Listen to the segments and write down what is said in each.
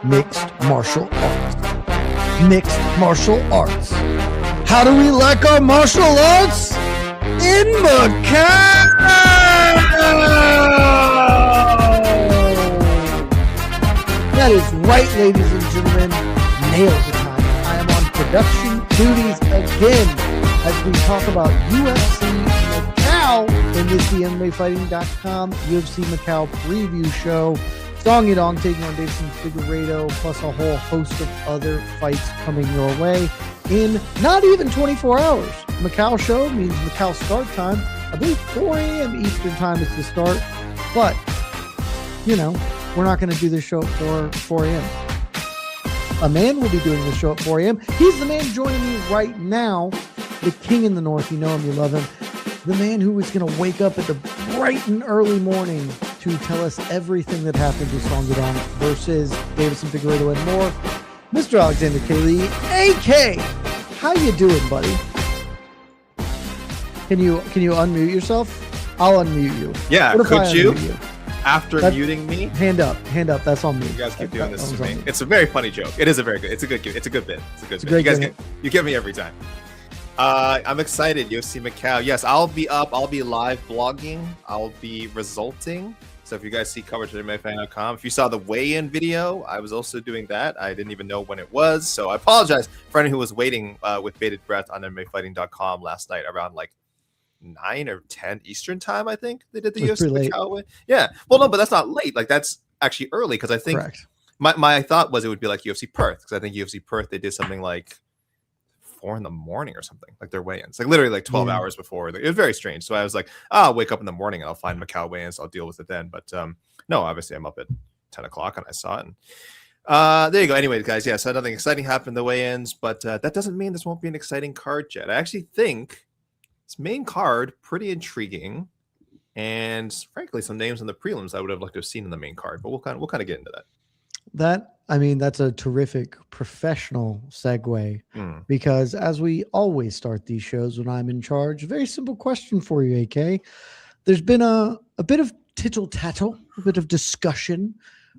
Mixed martial arts. Mixed martial arts. How do we like our martial arts? In Macau! That is right, ladies and gentlemen. Nailed the time. I am on production duties again as we talk about UFC Macau in this MMAfighting.com UFC Macau preview show. Song and Yadong taking on Deiveson Figueiredo, plus a whole host of other fights coming your way in not even 24 hours. Macau show means Macau start time. I believe 4 a.m. Eastern time is the start. But, you know, we're not going to do this show at 4 a.m. A man will be doing this show at 4 a.m. He's the man joining me right now. The king in the north. You know him, you love him. The man who is going to wake up at the bright and early morning to tell us everything that happened to Song and Yadong versus Deiveson Figueiredo and more. Mr. Alexander K. AK, how you doing, buddy? Can you unmute yourself? I'll unmute you. Yeah, could you? After muting me? Hand up. That's on me. You guys keep doing this to me. It's a very funny joke. It is a very good. It's a good bit. It's a good bit. You get me every time. I'm excited. UFC Macau. Yes, I'll be up. I'll be live blogging. I'll be resulting. So if you guys see coverage at MMAfighting.com, if you saw the weigh-in video, I was also doing that. I didn't even know when it was. So I apologize for anyone who was waiting with bated breath on MMAfighting.com last night around like 9 or 10 Eastern time, I think they did the UFC Macau way. Yeah. Well, no, but that's not late. Like that's actually early because I think my thought was it would be like UFC Perth because I think UFC Perth they did something like 4 in the morning or something, like their weigh-ins, like literally like 12 hours before. It was very strange. So I was like, I'll wake up in the morning and I'll find Macau weigh-ins. I'll deal with it then. But no, obviously I'm up at 10 o'clock and I saw it. And there you go. Anyway, guys, yeah, so nothing exciting happened in the weigh-ins, but that doesn't mean this won't be an exciting card yet. I actually think this main card pretty intriguing, and frankly, some names in the prelims I would have liked to have seen in the main card. But we'll kind of get into that. That's a terrific professional segue because as we always start these shows when I'm in charge, a very simple question for you, AK. There's been a bit of tittle-tattle, a bit of discussion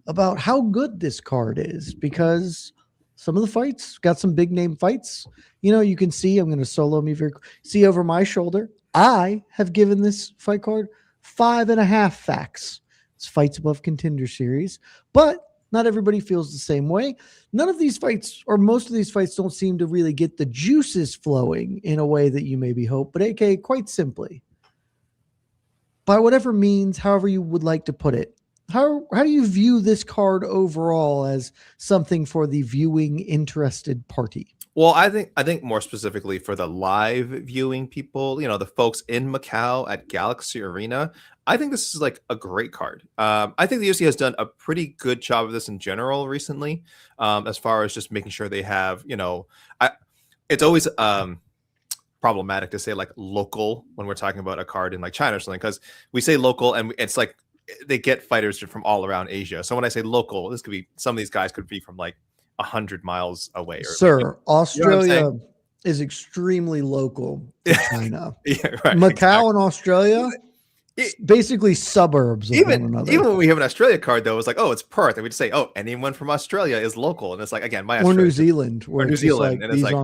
about how good this card is because some of the fights got some big name fights. You know, you can see, I'm going to solo me see over my shoulder. I have given this fight card 5.5 facts. It's fights above contender series, but not everybody feels the same way. None of these fights, or most of these fights, don't seem to really get the juices flowing in a way that you maybe hope. But AK, quite simply, by whatever means, however you would like to put it, how do you view this card overall as something for the viewing interested party? Well, I think more specifically for the live viewing people, you know, the folks in Macau at Galaxy Arena, I think this is like a great card. I think the UFC has done a pretty good job of this in general recently, as far as just making sure they have, you know, it's always problematic to say like local when we're talking about a card in like China or something, because we say local and it's like they get fighters from all around Asia. So when I say local, this could be some of these guys could be from like 100 miles away. Sir, Australia is extremely local to China. Macau exactly. And Australia, basically suburbs of one another. Even when we have an Australia card, though, it's like, oh, it's Perth. And we'd say, oh, anyone from Australia is local. And it's like, again, or New Zealand. Or New Zealand. And it's like,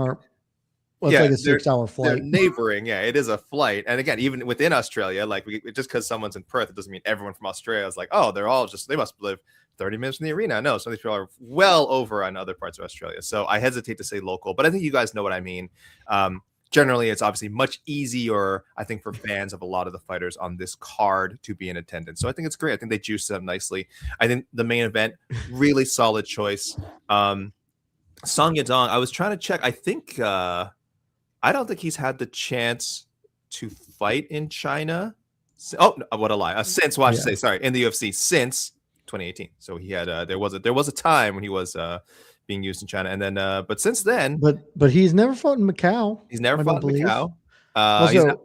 like a 6-hour flight. They're neighboring. Yeah, it is a flight. And again, even within Australia, like just because someone's in Perth, it doesn't mean everyone from Australia is like, oh, they must live 30 minutes from the arena. No, some of these people are well over on other parts of Australia. So I hesitate to say local, but I think you guys know what I mean. Generally, it's obviously much easier, I think, for fans of a lot of the fighters on this card to be in attendance. So I think it's great. I think they juiced it up nicely. I think the main event, really solid choice. Song Yadong, I was trying to check. I think, I don't think he's had the chance to fight in China. Oh, what a lie. Since, well, I should say, sorry, in the UFC since 2018. So he had there was a time when he was being used in China, and then but since then, but he's never fought in Macau. He's never fought in Macau. Also,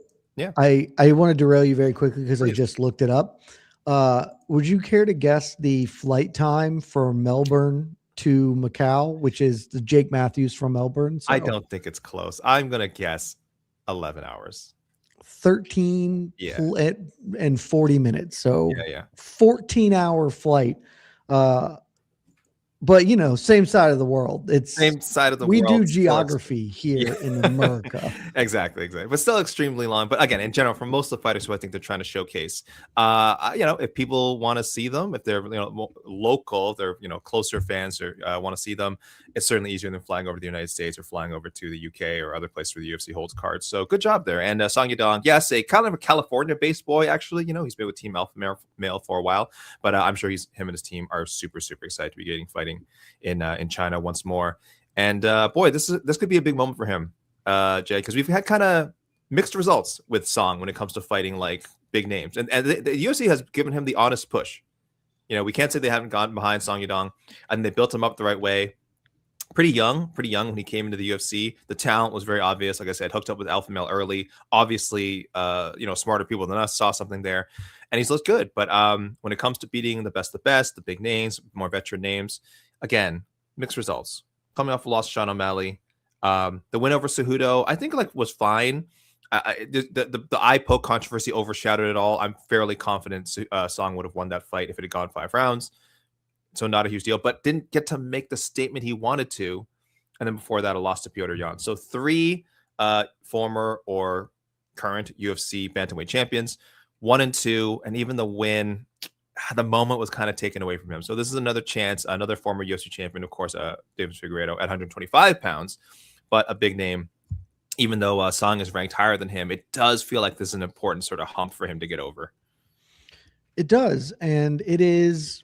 I want to derail you very quickly because I just looked it up. Would you care to guess the flight time from Melbourne to Macau, which is the Jake Matthews from Melbourne? I don't think it's close. I'm gonna guess 11 hours. 13 Yeah. and 40 minutes. So Yeah. 14-hour flight. But same side of the world. It's same side of the we world. do geography here in America. Exactly. But still extremely long. But again, in general, for most of the fighters who I think they're trying to showcase, if people want to see them, if they're local, they're closer fans or want to see them, it's certainly easier than flying over to the United States or flying over to the UK or other places where the UFC holds cards. So good job there. And Song Yadong, yes, a kind of a California-based boy. Actually, he's been with Team Alpha Male for a while, but I'm sure him and his team are super excited to be getting fighting in China once more. And boy, this could be a big moment for him, Jay, because we've had kind of mixed results with Song when it comes to fighting like big names, and the UFC has given him the honest push. We can't say they haven't gone behind Song Yadong, and they built him up the right way. Pretty young when he came into the UFC. The talent was very obvious. Like I said, hooked up with Alpha Male early. Obviously, smarter people than us saw something there, and he's looked good. But when it comes to beating the best, the big names, more veteran names, again, mixed results. Coming off a loss to Sean O'Malley, the win over Cejudo, I think was fine. The eye poke controversy overshadowed it all. I'm fairly confident Song would have won that fight if it had gone 5 rounds. So not a huge deal, but didn't get to make the statement he wanted to. And then before that, a loss to Petr Yan. So 3 former or current UFC bantamweight champions, 1 and 2, and even the win, the moment was kind of taken away from him. So this is another chance, another former UFC champion, of course, Deiveson Figueiredo at 125 pounds, but a big name. Even though Song is ranked higher than him, it does feel like this is an important sort of hump for him to get over. It does, and it is.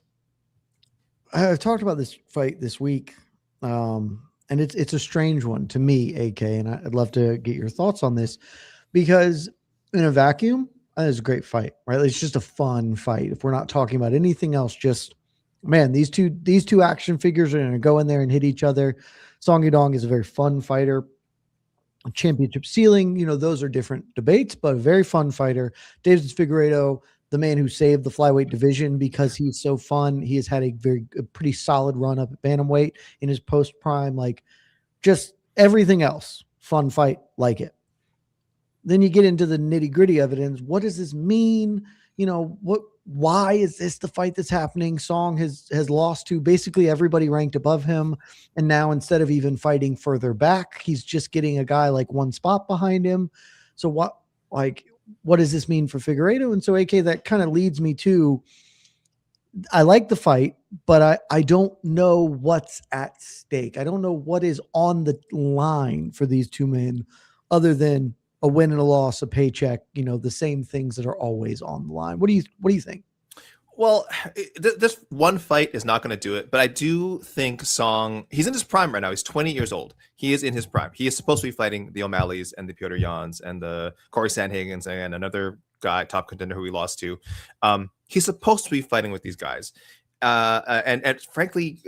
I've talked about this fight this week, and it's a strange one to me, AK, and I'd love to get your thoughts on this, because in a vacuum, it's a great fight, right? It's just a fun fight. If we're not talking about anything else, just, man, these two action figures are going to go in there and hit each other. Song Yadong is a very fun fighter. Championship ceiling, those are different debates, but a very fun fighter. Deiveson Figueiredo, the man who saved the flyweight division because he's so fun. He has had a pretty solid run up at bantamweight in his post prime, like just everything else. Fun fight, like it. Then you get into the nitty gritty evidence. What does this mean? Why is this the fight that's happening? Song has lost to basically everybody ranked above him. And now instead of even fighting further back, he's just getting a guy like one spot behind him. So what does this mean for Figueiredo? And so AK, that kind of leads me to, I like the fight, but I don't know what's at stake. I don't know what is on the line for these two men other than a win and a loss, a paycheck, the same things that are always on the line. What do you think? Well, this one fight is not going to do it, but I do think Song, he's in his prime right now. He's 20 years old. He is in his prime. He is supposed to be fighting the O'Malleys and the Petr Yans and the Corey Sandhagens and another guy, top contender who he lost to. He's supposed to be fighting with these guys. And frankly,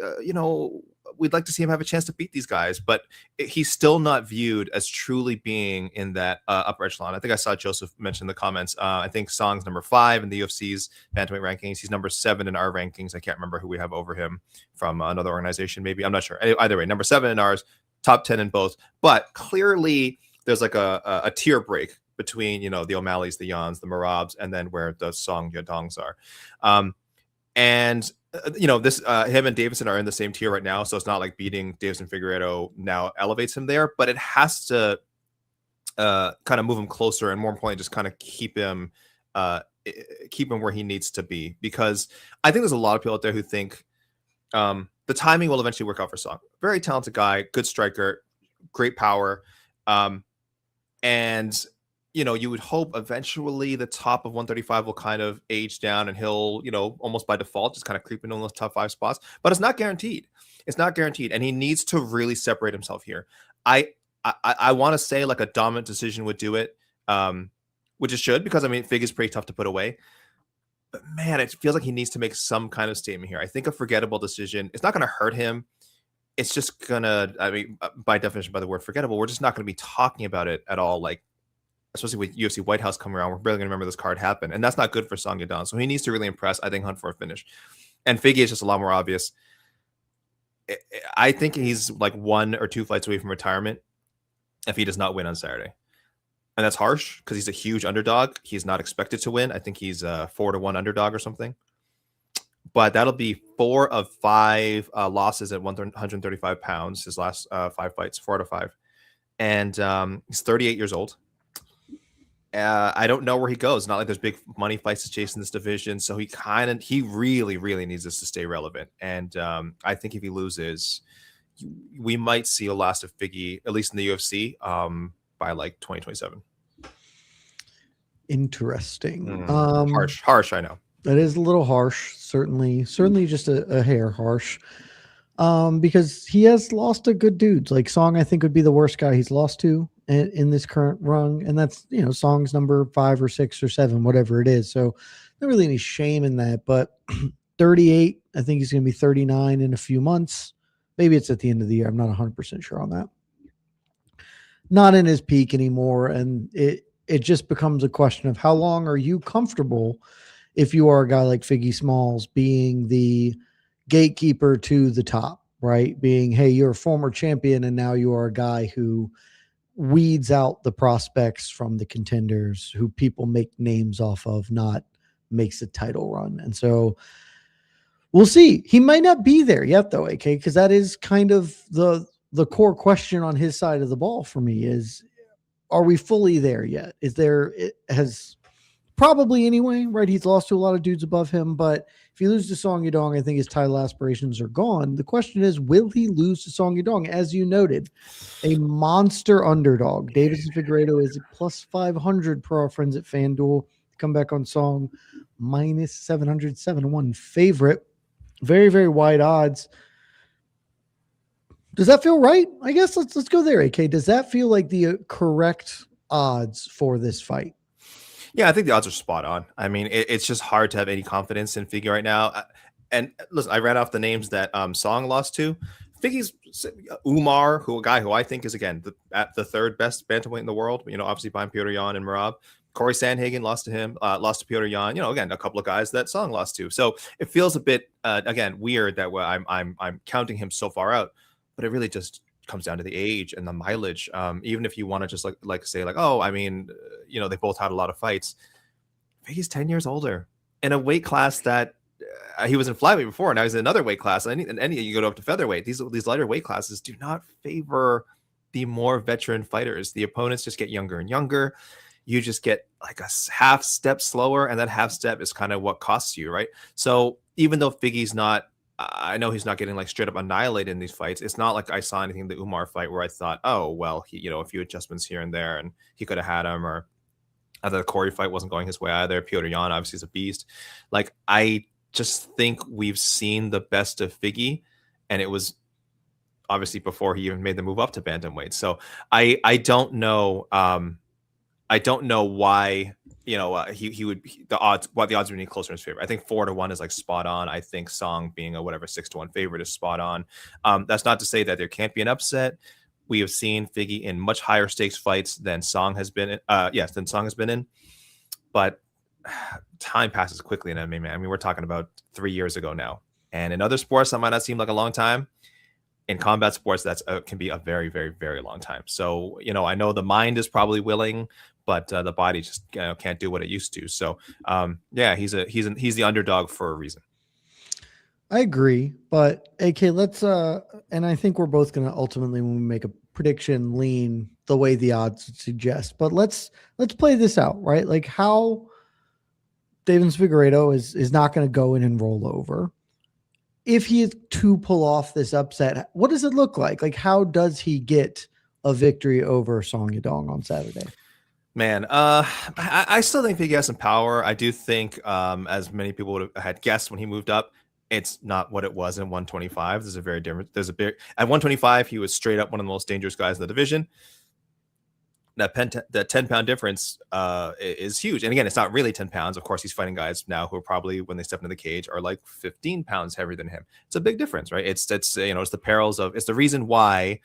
we'd like to see him have a chance to beat these guys, but he's still not viewed as truly being in that upper echelon. I think I saw Joseph mention in the comments. I think Song's number 5 in the UFC's bantamweight rankings. He's number 7 in our rankings. I can't remember who we have over him from another organization. Maybe, I'm not sure. Either way, number 7 in ours, top 10 in both. But clearly, there's like a tier break between the O'Malleys, the Yans, the Merabs, and then where the Song Yadongs are. And this him and Deiveson are in the same tier right now, so it's not like beating Deiveson Figueiredo now elevates him there, but it has to kind of move him closer, and more importantly, just kind of keep him where he needs to be, because I think there's a lot of people out there who think the timing will eventually work out for Song. Very talented guy, good striker, great power, and you would hope eventually the top of 135 will kind of age down and he'll, almost by default, just kind of creep into those top 5 spots. But it's not guaranteed. It's not guaranteed. And he needs to really separate himself here. I want to say like a dominant decision would do it, which it should, because, Fig is pretty tough to put away. But, man, it feels like he needs to make some kind of statement here. I think a forgettable decision, it's not going to hurt him. It's just going to, by definition, by the word forgettable, we're just not going to be talking about it at all, like, especially with UFC White House coming around, we're barely going to remember this card happened. And that's not good for Song Yadong. So he needs to really impress, I think, hunt for a finish. And Figgy is just a lot more obvious. I think he's like 1 or 2 fights away from retirement if he does not win on Saturday. and that's harsh because he's a huge underdog. He's not expected to win. I think he's a 4-1 underdog or something. But that'll be 4 of 5 losses at 135 pounds. His last 5 fights, 4 out of 5. And he's 38 years old. I don't know where he goes. Not like there's big money fights to chase in this division. So he really, really needs this to stay relevant. And I think if he loses, we might see a last of Figgy, at least in the UFC, by like 2027. Interesting. Harsh, I know. That is a little harsh, certainly just a hair harsh. Because he has lost to good dudes. Like Song, I think, would be the worst guy he's lost to in this current run. And that's, Song's number 5 or 6 or 7, whatever it is. So not really any shame in that. But 38, I think he's going to be 39 in a few months. Maybe it's at the end of the year. I'm not 100% sure on that. Not in his peak anymore. And it just becomes a question of how long are you comfortable if you are a guy like Figgy Smalls being the gatekeeper to the top, right? Being, hey, you're a former champion and now you are a guy who weeds out the prospects from the contenders who people make names off of, not makes a title run. And so we'll see. He might not be there yet though, AK, because that is kind of the core question on his side of the ball for me is, are we fully there yet? It has probably anyway, right? He's lost to a lot of dudes above him, but if you lose to Song Yadong, I think his title aspirations are gone. The question is, will he lose to Song Yadong? As you noted, a monster underdog. Deiveson Figueiredo is plus 500 per our friends at FanDuel. Come back on Song, minus 700, 7-1 favorite. Very, very wide odds. Does that feel right? I guess let's go there, AK. Does that feel like the correct odds for this fight? Yeah, I think the odds are spot on. I mean, it's just hard to have any confidence in Figgy right now. And listen, I ran off the names that Song lost to. Figgy's Umar, a guy who I think is, again, the third best bantamweight in the world, obviously behind Petr Yan and Merab. Corey Sandhagen lost to him, lost to Petr Yan, again, a couple of guys that Song lost to. So it feels a bit, again, weird that I'm counting him so far out, but it really just comes down to the age and the mileage. Even if you want to just say oh, I mean, they both had a lot of fights. He's 10 years older in a weight class that he was in flyweight before. Now he's in another weight class. And you go up to featherweight. These lighter weight classes do not favor the more veteran fighters. The opponents just get younger and younger. You just get like a half step slower, and that half step is kind of what costs you, right? So even though Figgy's not, I know he's not getting like straight up annihilated in these fights. It's not like I saw anything in the Umar fight where I thought, oh, well, he, a few adjustments here and there, and he could have had him. Or I thought the Corey fight wasn't going his way either. Petr Yan obviously is a beast. Like, I just think we've seen the best of Figgy, and it was obviously before he even made the move up to bantamweight. So I don't know. I don't know why he would the odds would be any closer in his favor. I think 4-1 is like spot on. I think Song being a 6-1 favorite is spot on. That's not to say that there can't be an upset. We have seen Figgy in much higher stakes fights than Song has been in. Than Song has been in. But time passes quickly in MMA. I mean, we're talking about 3 years ago now. And in other sports, that might not seem like a long time. In combat sports, that's can be a very, very, very long time. So, I know the mind is probably willing, but the body just can't do what it used to. So, he's the underdog for a reason. I agree, but AK, let's and I think we're both going to ultimately, when we make a prediction, lean the way the odds suggest. But let's play this out, right? Like how Deiveson Figueiredo is not going to go in and roll over. If he is to pull off this upset, what does it look like? Like, how does he get a victory over Song Yadong on Saturday? Man, I still think Figgy has some power. I do think, as many people would have had guessed when he moved up, it's not what it was in 125. At 125, he was straight up one of the most dangerous guys in the division. That 10-pound difference is huge. And again, it's not really 10 pounds. Of course, he's fighting guys now who are probably, when they step into the cage, are like 15 pounds heavier than him. It's a big difference, right? It's it's the perils of, it's the reason why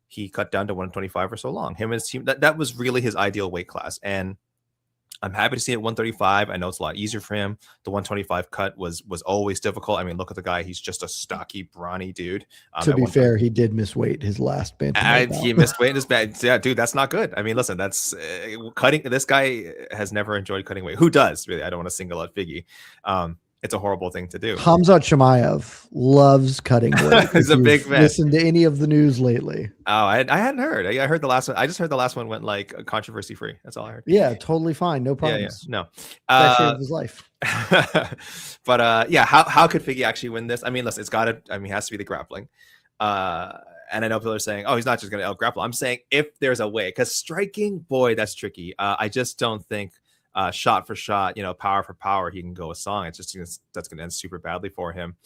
he cut down to 125 for so long. Him and his team, that was really his ideal weight class. And I'm happy to see it 135. I know it's a lot easier for him. The 125 cut was always difficult. I mean, look at the guy. He's just a stocky, brawny dude. To be fair, he did miss weight his last bantamweight. He missed weight in his bad. Yeah, dude, that's not good. I mean, listen, that's cutting. This guy has never enjoyed cutting weight. Who does? Really, I don't want to single out Figgy. It's a horrible thing to do. Khamzat Chimaev loves cutting weight. He's a big man. Listen to any of the news lately. Oh, I hadn't heard. I heard the last one. I just heard the last one went like controversy free. That's all I heard. Yeah, totally fine. No problems. Yeah. No. Best year of his life. But yeah, how could Figgy actually win this? I mean, listen, it's got to. I mean, it has to be the grappling. And I know people are saying, "Oh, he's not just going to out grapple." I'm saying if there's a way, because striking, boy, that's tricky. I just don't think. Shot for shot, power for power, he can go a Song. It's just that's going to end super badly for him.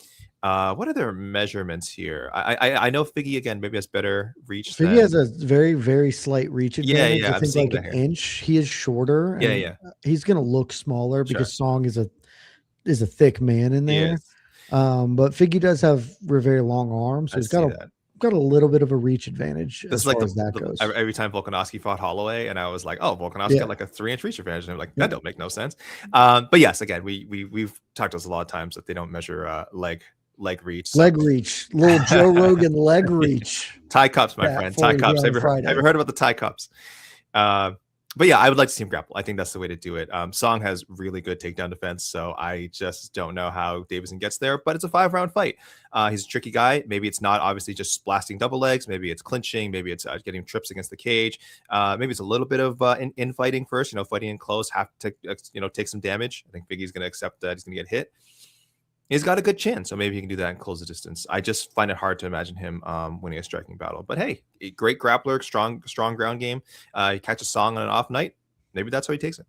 What are their measurements here? I know Figgy again maybe has better reach. Figgy has a very, very slight reach advantage. Yeah. I think like an inch. He is shorter. Yeah. He's going to look smaller because Song is a thick man in there. But Figgy does have very long arms, so he's got a little bit of a reach advantage. This is like that goes. Every time Volkanovski fought Holloway, and I was like, "Oh, Volkanovski got like a 3-inch reach advantage," and I'm like, "That don't make no sense." But yes, again, we've talked to us a lot of times that they don't measure leg reach. So. Leg reach, little Joe Rogan leg reach. Tie cups, my friend. Tie cups. Have you heard about the tie cups? But yeah, I would like to see him grapple. I think that's the way to do it. Song has really good takedown defense, so I just don't know how Deiveson gets there. But it's a 5-round fight. He's a tricky guy. Maybe it's not obviously just blasting double legs. Maybe it's clinching. Maybe it's getting trips against the cage. Maybe it's a little bit of infighting first. Fighting in close, have to take some damage. I think Figgy's going to accept that he's going to get hit. He's got a good chin, so maybe he can do that and close the distance. I just find it hard to imagine him winning a striking battle. But hey, a great grappler, strong ground game. He catches Song on an off night. Maybe that's how he takes it.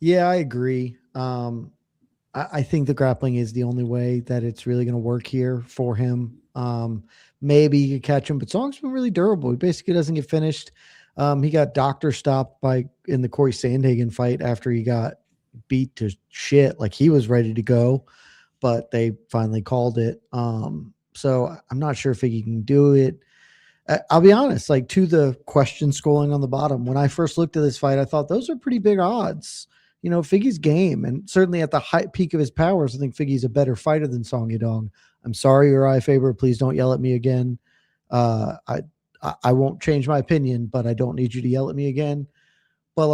Yeah, I agree. I think the grappling is the only way that it's really going to work here for him. Maybe you could catch him, but Song's been really durable. He basically doesn't get finished. He got doctor stopped in the Corey Sandhagen fight after he got beat to shit. Like he was ready to go, but they finally called it. So I'm not sure if he can do it. I'll be honest, like to the question scrolling on the bottom, when I first looked at this fight, I thought those are pretty big odds. Figgy's game, and certainly at the high peak of his powers, I think Figgy's a better fighter than Song Yadong. I'm sorry, Uriah Faber. Please don't yell at me again. I won't change my opinion, but I don't need you to yell at me again. But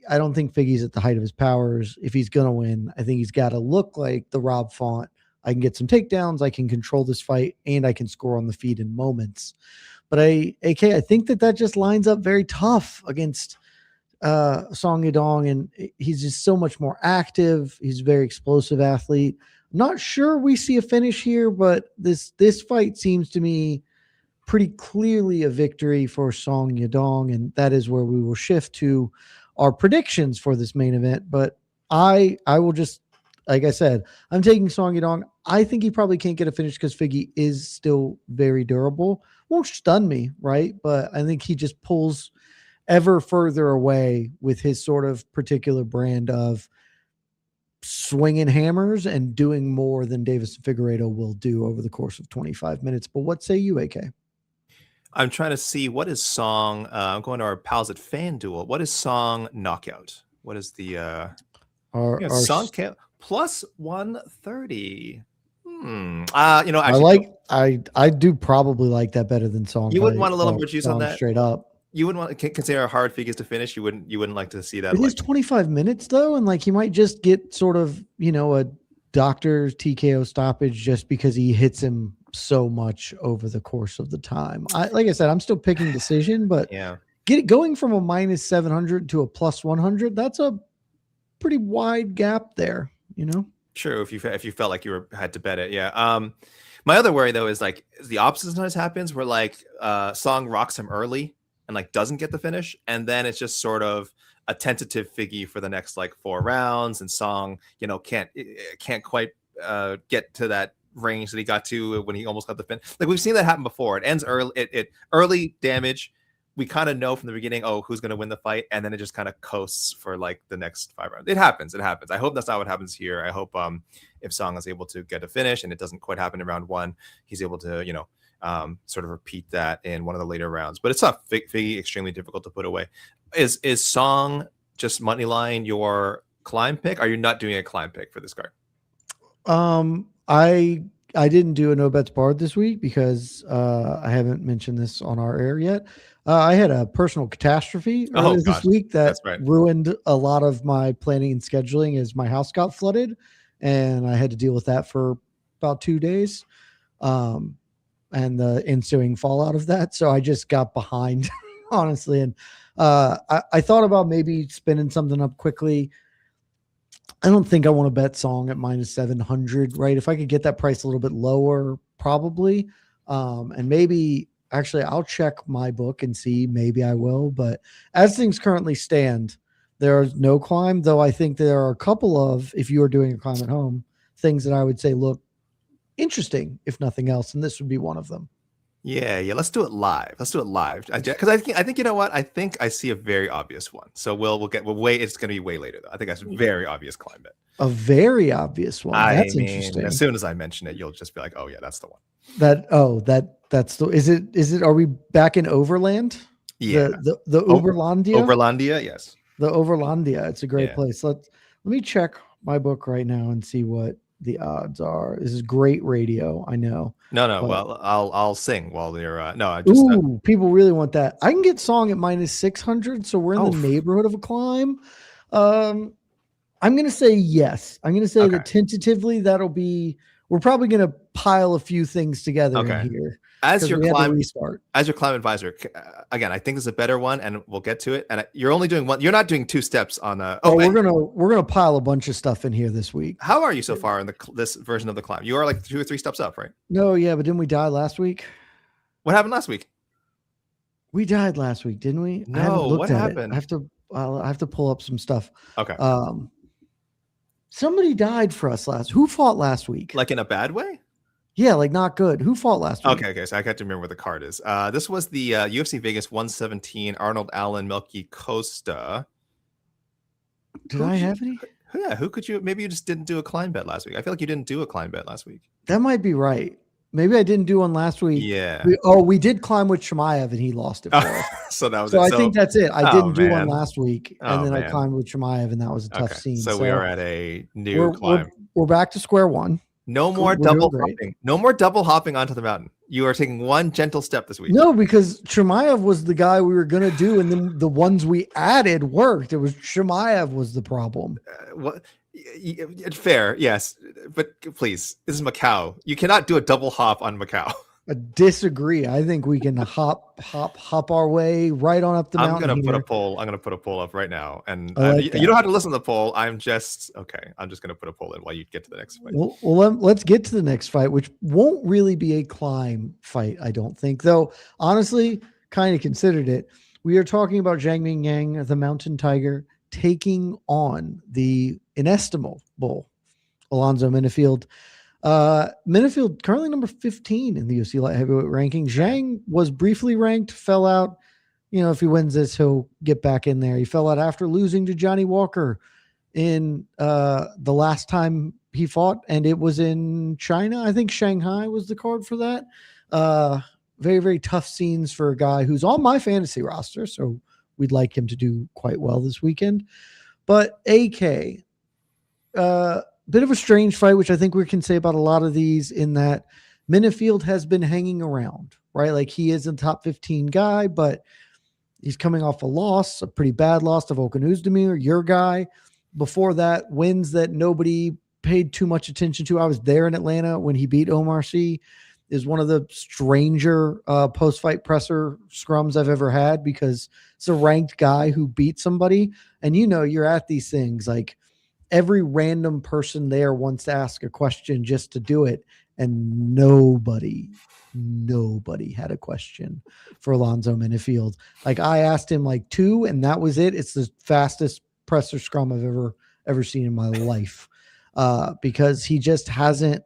I don't think Figgy's at the height of his powers. If he's going to win, I think he's got to look like the Rob Font. I can get some takedowns. I can control this fight, and I can score on the feet in moments. But I think that just lines up very tough against Song Yadong, and he's just so much more active. He's a very explosive athlete. I'm not sure we see a finish here, but this fight seems to me pretty clearly a victory for Song Yadong, and that is where we will shift to our predictions for this main event. But I will just, like I said, I'm taking Song Yadong. I think he probably can't get a finish because Figgy is still very durable. Won't stun me, right? But I think he just pulls ever further away with his sort of particular brand of swinging hammers and doing more than Deiveson Figueiredo will do over the course of 25 minutes. But what say you, AK? I'm trying to see what is Song. I'm going to our pals at FanDuel. What is Song knockout? What is the our Song count plus 130? Actually, I do probably like that better than Song. You wouldn't want a little more juice on that straight up. You wouldn't want to consider how hard Figgy is to finish. You wouldn't like to see that. It is 25 minutes though, and he might just get sort of a doctor TKO stoppage just because he hits him so much over the course of the time. Like I said, I'm still picking decision, but yeah, going from a minus 700 to a plus 100, that's a pretty wide gap there, True. If you felt like you had to bet it. Yeah. My other worry though is the opposite sometimes happens where Song rocks him early and doesn't get the finish, and then it's just sort of a tentative Figgy for the next 4 rounds, and Song can't quite get to that range that he got to when he almost got the finish. We've seen that happen before. It ends early. Early damage. We kind of know from the beginning, who's going to win the fight, and then it just kind of coasts for the next 5 rounds. It happens. I hope that's not what happens here. I hope if Song is able to get a finish and it doesn't quite happen in round 1, he's able to sort of repeat that in one of the later rounds. But it's tough. Figgy extremely difficult to put away. Is Song just money line your climb pick? Are you not doing a climb pick for this card? I didn't do a no bets barred this week because I haven't mentioned this on our air yet. I had a personal catastrophe earlier this week that ruined a lot of my planning and scheduling as my house got flooded, and I had to deal with that for about 2 days, and the ensuing fallout of that. So I just got behind, honestly, and I thought about maybe spinning something up quickly. I don't think I want to bet Song at minus 700, right? If I could get that price a little bit lower, probably. And maybe, actually, I'll check my book and see. Maybe I will. But as things currently stand, there's no climb, though I think there are a couple of, if you are doing a climb at home, things that I would say look interesting, if nothing else. And this would be one of them. Yeah. Let's do it live. Because I think you know what? I think I see a very obvious one. So we'll wait. It's going to be way later though. I think that's a very obvious climb bet. A very obvious one. That's interesting. As soon as I mention it, you'll just be like, "Oh yeah, that's the one." That's the. Is it? Are we back in Overland? Yeah. The Overlandia. Overlandia, yes. The Overlandia. It's a great place. Let me check my book right now and see what the odds are. This is great radio. I know. No. Well, I'll sing while you're. No, I just. Ooh, people really want that. I can get Song at minus 600, so we're in the neighborhood of a climb. I'm going to say yes. I'm going to say that tentatively that'll be. We're probably going to pile a few things together in here. As your climb advisor, again, I think this is a better one, and we'll get to it. And you're only doing one. You're not doing two steps on a. We're gonna pile a bunch of stuff in here this week. How are you so far in this version of the climb? You are like 2 or 3 steps up, right? No, yeah, but didn't we die last week? What happened last week? We died last week, didn't we? No, what happened? I have to pull up some stuff. Okay. Somebody died for us Who fought last week? Like in a bad way? Yeah, like not good. Who fought last week? Okay, so I got to remember where the card is. This was the UFC Vegas 117 Arnold Allen Melky Costa. Did I have any? Yeah, who could you? Maybe you just didn't do a climb bet last week. I feel like you didn't do a climb bet last week. That might be right. Maybe I didn't do one last week. Yeah. We did climb with Chimaev and he lost it for us. So that was I think that's it. I didn't do one last week, and then man. I climbed with Chimaev, and that was a tough scene. So we are at a new climb. We're back to square one. No more double hopping. No more double hopping onto the mountain. You are taking one gentle step this week. No, because Chimaev was the guy we were going to do, and then the ones we added worked. It was Chimaev was the problem. Fair, yes, but please, this is Macau. You cannot do a double hop on Macau. I disagree. I think we can hop our way right on up the mountain. I'm gonna put a poll up right now, and you don't have to listen to the poll. I'm just gonna put a poll in while you get to the next fight. Well, let's get to the next fight, which won't really be a climb fight, I don't think. Though honestly, kind of considered it. We are talking about Zhang Mingyang, the Mountain Tiger, taking on the inestimable Alonzo Menifield. Menifield currently number 15 in the UFC light heavyweight ranking. Zhang was briefly ranked, fell out. If he wins this, he'll get back in there. He fell out after losing to Johnny Walker in the last time he fought, and it was in China. I think Shanghai was the card for that. Very, very tough scenes for a guy who's on my fantasy roster, so we'd like him to do quite well this weekend. But AK, bit of a strange fight, which I think we can say about a lot of these, in that Menifield has been hanging around, right? Like he is a top 15 guy, but he's coming off a loss, a pretty bad loss to Volkan Oezdemir, your guy. Before that, wins that nobody paid too much attention to. I was there in Atlanta when he beat Omar Sy. Is one of the stranger post-fight presser scrums I've ever had, because it's a ranked guy who beat somebody. And you're at these things, like every random person there wants to ask a question just to do it. And nobody had a question for Alonzo Menifield. Like I asked him like 2, and that was it. It's the fastest presser scrum I've ever seen in my life, because he just hasn't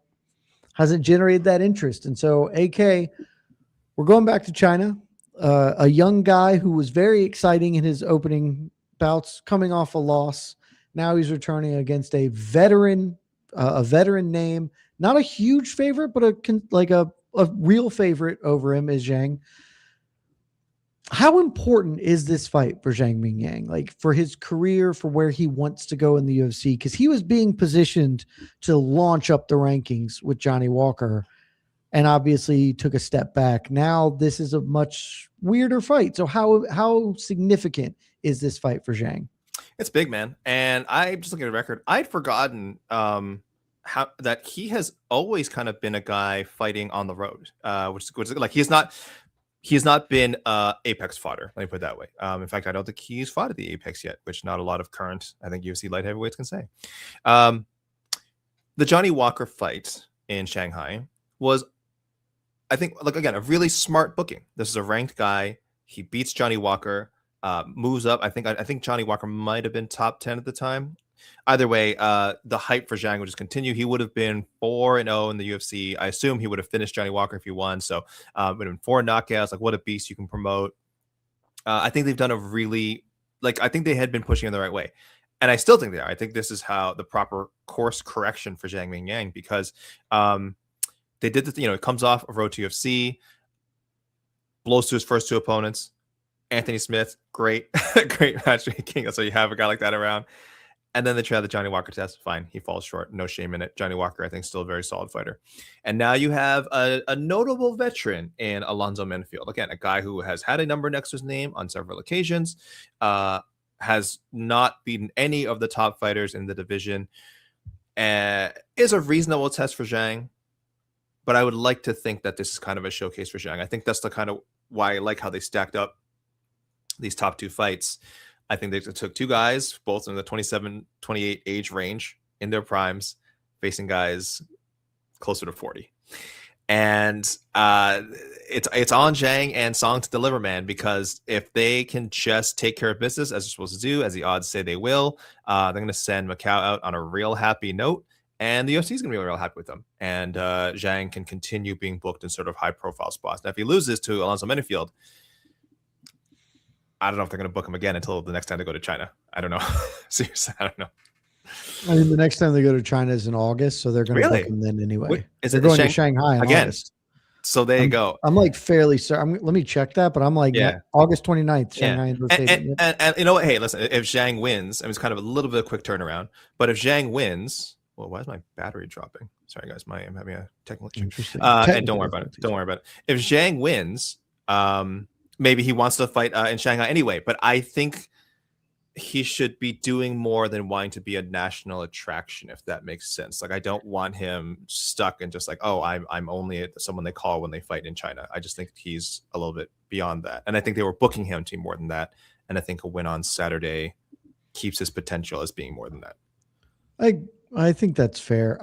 generated that interest. And so AK, we're going back to China, a young guy who was very exciting in his opening bouts, coming off a loss. Now he's returning against a veteran name, not a huge favorite, but a real favorite over him is Zhang. How important is this fight for Zhang Mingyang? Like for his career, for where he wants to go in the UFC? Because he was being positioned to launch up the rankings with Johnny Walker, and obviously took a step back. Now this is a much weirder fight. So how significant is this fight for Zhang? It's big, man. And I'm just looking at the record. I'd forgotten how that he has always kind of been a guy fighting on the road, which like he's not been Apex fodder. Let me put it that way. In fact, I don't think he's fought at the Apex yet, which not a lot of current, I think, UFC light heavyweights can say. The Johnny Walker fight in Shanghai was, I think, like, again, a really smart booking. This is a ranked guy. He beats Johnny Walker, moves up. I think Johnny Walker might have been top 10 at the time. Either way, the hype for Zhang would just continue. He would have been 4-0 in the UFC. I assume he would have finished Johnny Walker if he won. So would have been 4 knockouts. Like, what a beast you can promote. I think they've done a really, like, I think they had been pushing in the right way. And I still think they are. I think this is how the proper course correction for Zhang Mingyang, because they did this, it comes off of road to UFC, blows to his first 2 opponents. Anthony Smith, great, great matchmaking. So you have a guy like that around. And then they try the Johnny Walker test. Fine, he falls short. No shame in it. Johnny Walker, I think, still a very solid fighter. And now you have a notable veteran in Alonzo Menifield. Again, a guy who has had a number next to his name on several occasions, has not beaten any of the top fighters in the division, is a reasonable test for Zhang. But I would like to think that this is kind of a showcase for Zhang. I think that's the kind of why I like how they stacked up these top 2 fights. I think they took 2 guys, both in the 27, 28 age range in their primes, facing guys closer to 40. And it's on Zhang and Song to deliver, man, because if they can just take care of business as they're supposed to do, as the odds say they will, they're going to send Macau out on a real happy note. And the UFC is going to be real happy with them. And Zhang can continue being booked in sort of high-profile spots. Now, if he loses to Alonzo Menifield, I don't know if they're going to book him again until the next time they go to China. I don't know. Seriously, I don't know. I mean, the next time they go to China is in August, so they're going to book him then anyway. They're going to Shanghai in again. August. So there you go. I'm like fairly certain. Let me check that, but I'm like August 29th, Shanghai. And you know what? Hey, listen, if Zhang wins, I mean, it's kind of a little bit of a quick turnaround, but if Zhang wins, well, why is my battery dropping? Sorry, guys. I'm having a technical issue. And don't worry about it. Don't worry about it. If Zhang wins, maybe he wants to fight in Shanghai anyway, but I think he should be doing more than wanting to be a national attraction, if that makes sense. Like, I don't want him stuck and just like, oh, I'm only someone they call when they fight in China. I just think he's a little bit beyond that. And I think they were booking him to more than that. And I think a win on Saturday keeps his potential as being more than that. I think that's fair.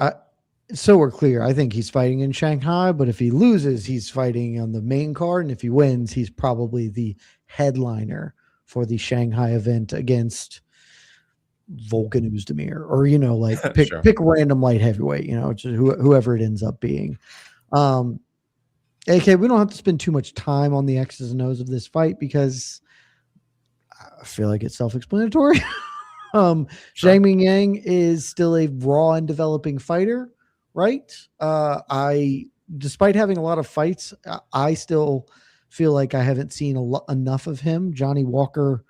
So we're clear. I think he's fighting in Shanghai, but if he loses, he's fighting on the main card. And if he wins, he's probably the headliner for the Shanghai event against Volkan Oezdemir, or, like pick random light heavyweight, just whoever it ends up being. AK, we don't have to spend too much time on the X's and O's of this fight because I feel like it's self-explanatory. Zhang Mingyang is still a raw and developing fighter, right? Despite having a lot of fights, I still feel like I haven't seen enough of him. Johnny Walker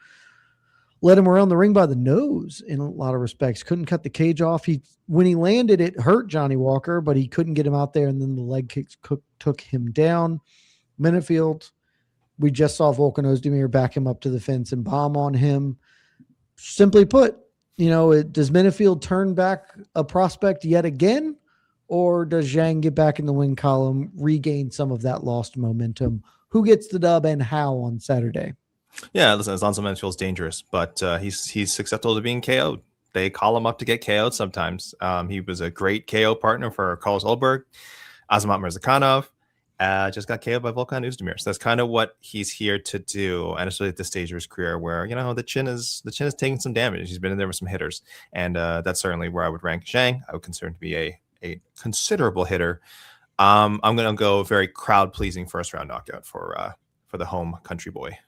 led him around the ring by the nose in a lot of respects. Couldn't cut the cage off. When he landed, it hurt Johnny Walker, but he couldn't get him out there, and then the leg kicks took him down. Menifield, we just saw Volkan Oezdemir back him up to the fence and bomb on him. Simply put, does Menifield turn back a prospect yet again, or does Zhang get back in the win column, regain some of that lost momentum? Who gets the dub and how on Saturday? Yeah, listen, Alonzo Menifield's dangerous, but he's susceptible to being KO'd. They call him up to get KO'd sometimes. He was a great KO partner for Carlos Ulberg. Azamat Mirzakhanov just got KO'd by Volkan Oezdemir. So that's kind of what he's here to do, and especially at this stage of his career where, the chin is taking some damage. He's been in there with some hitters, and that's certainly where I would rank Zhang. I would consider him to be a considerable hitter. I'm going to go very crowd-pleasing first-round knockout for the home country boy.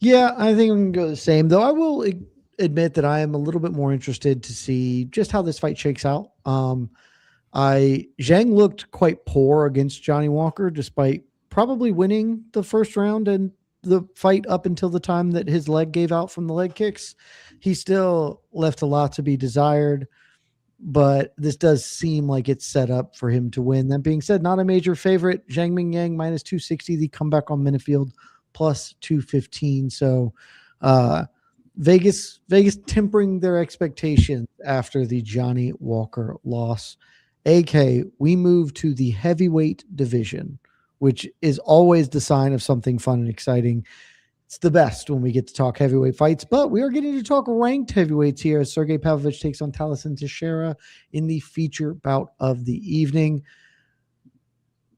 Yeah, I think I'm going to go the same, though I will admit that I am a little bit more interested to see just how this fight shakes out. Zhang looked quite poor against Johnny Walker, despite probably winning the first round and the fight up until the time that his leg gave out from the leg kicks, he still left a lot to be desired. But this does seem like it's set up for him to win. That being said, not a major favorite. Zhang Mingyang minus 260. The comeback on Menifield plus 215. So Vegas tempering their expectations after the Johnny Walker loss. AK, we move to the heavyweight division, which is always the sign of something fun and exciting. It's the best when we get to talk heavyweight fights, but we are getting to talk ranked heavyweights here as Sergei Pavlovich takes on Tallison Teixeira in the feature bout of the evening.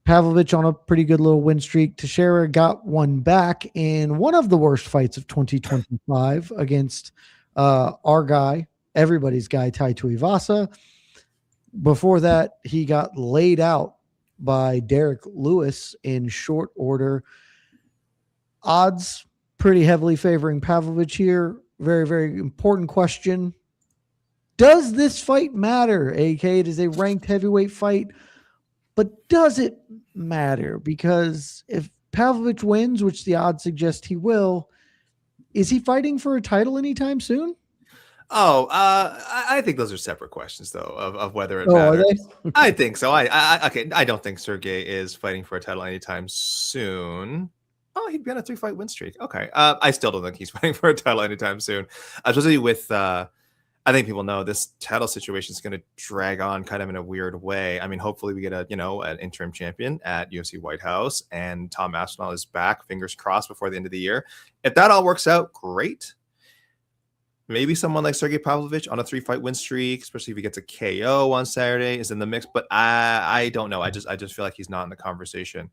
Pavlovich on a pretty good little win streak. Teixeira got one back in one of the worst fights of 2025 against our guy, everybody's guy, Tai Tuivasa. Before that, he got laid out by Derek Lewis in short order. Odds pretty heavily favoring Pavlovich here. Very, very important question. Does this fight matter, AK? It is a ranked heavyweight fight, but does it matter? Because if Pavlovich wins, which the odds suggest he will, is he fighting for a title anytime soon? I think those are separate questions, though, of whether it matters. Are they? I think so. I don't think Sergei is fighting for a title anytime soon. Oh, he'd be on a 3-fight win streak. Okay. I still don't think he's fighting for a title anytime soon. Especially with, I think people know this title situation is going to drag on kind of in a weird way. I mean, hopefully we get an interim champion at UFC White House, and Tom Aspinall is back. Fingers crossed before the end of the year. If that all works out, great. Maybe someone like Sergei Pavlovich on a 3-fight win streak, especially if he gets a KO on Saturday, is in the mix. But I don't know. I just feel like he's not in the conversation.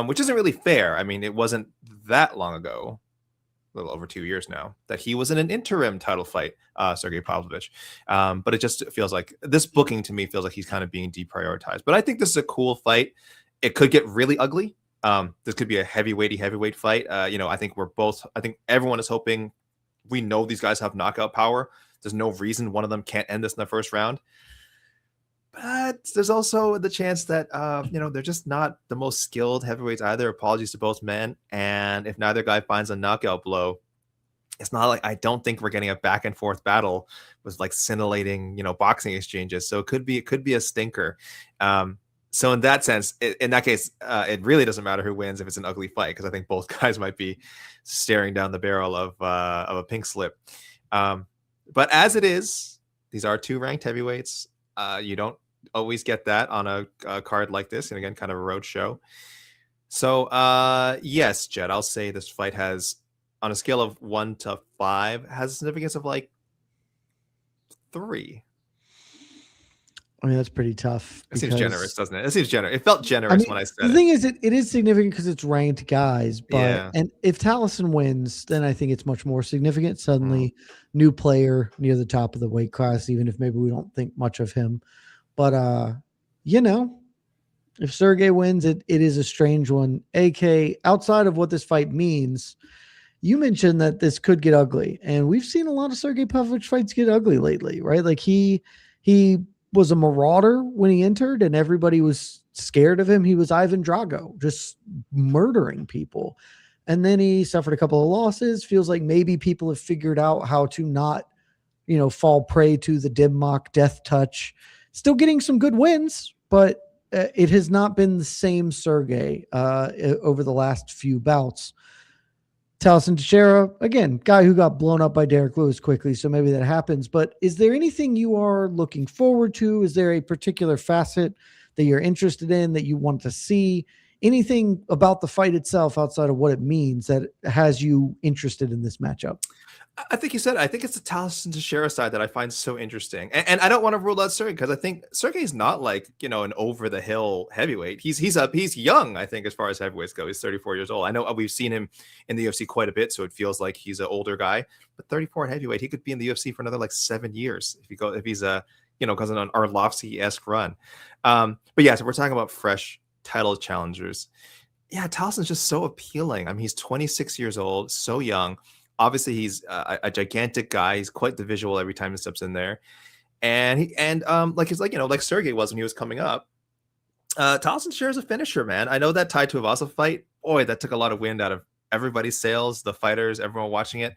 Which isn't really fair. I mean, it wasn't that long ago, a little over 2 years now, that he was in an interim title fight, Sergei Pavlovich. But it just feels like this booking to me feels like he's kind of being deprioritized. But I think this is a cool fight. It could get really ugly. This could be a heavyweight fight. I think everyone is hoping. We know these guys have knockout power. There's no reason one of them can't end this in the first round. But there's also the chance that, they're just not the most skilled heavyweights either. Apologies to both men. And if neither guy finds a knockout blow, it's not like I don't think we're getting a back and forth battle with like scintillating, boxing exchanges. So it could be a stinker. So in that sense, in that case, it really doesn't matter who wins if it's an ugly fight, because I think both guys might be staring down the barrel of a pink slip. But as it is, these are 2 ranked heavyweights. You don't always get that on a card like this, and again, kind of a road show. So yes, Jed, I'll say this fight has, on a scale of 1 to 5, has a significance of like 3. I mean, that's pretty tough. It seems generous, doesn't it? It seems generous. It felt generous when I said it. The thing is, it is significant because it's ranked guys. But and if Tallison wins, then I think it's much more significant. Suddenly, new player near the top of the weight class, even if maybe we don't think much of him. But if Sergei wins, it is a strange one. AK, outside of what this fight means, you mentioned that this could get ugly, and we've seen a lot of Sergei Pavlovich fights get ugly lately, right? Like he was a marauder when he entered, and everybody was scared of him. He was Ivan Drago, just murdering people. And then he suffered a couple of losses. Feels like maybe people have figured out how to not, fall prey to the Dimmock death touch. Still getting some good wins, but it has not been the same Sergei over the last few bouts. Tallison Teixeira, again, guy who got blown up by Derek Lewis quickly, so maybe that happens. But is there anything you are looking forward to? Is there a particular facet that you're interested in, that you want to see? Anything about the fight itself outside of what it means that has you interested in this matchup? I think you said it. I think it's the Tallison Teixeira side that I find so interesting. And I don't want to rule out Sergei, because I think Sergei's not like, an over-the-hill heavyweight. He's young, I think, as far as heavyweights go. He's 34 years old. I know we've seen him in the UFC quite a bit, so it feels like he's an older guy. But 34 at heavyweight, he could be in the UFC for another like 7 years if he's goes on an Arlovsky-esque run. But yeah, so we're talking about fresh title challengers. Yeah, Tallison's just so appealing. I mean, he's 26 years old, so young. Obviously, he's a gigantic guy. He's quite the visual every time he steps in there, like Sergei was when he was coming up. Tallison shares a finisher, man. I know that Tai Tuivasa fight. Boy, that took a lot of wind out of everybody's sales, the fighters, everyone watching it.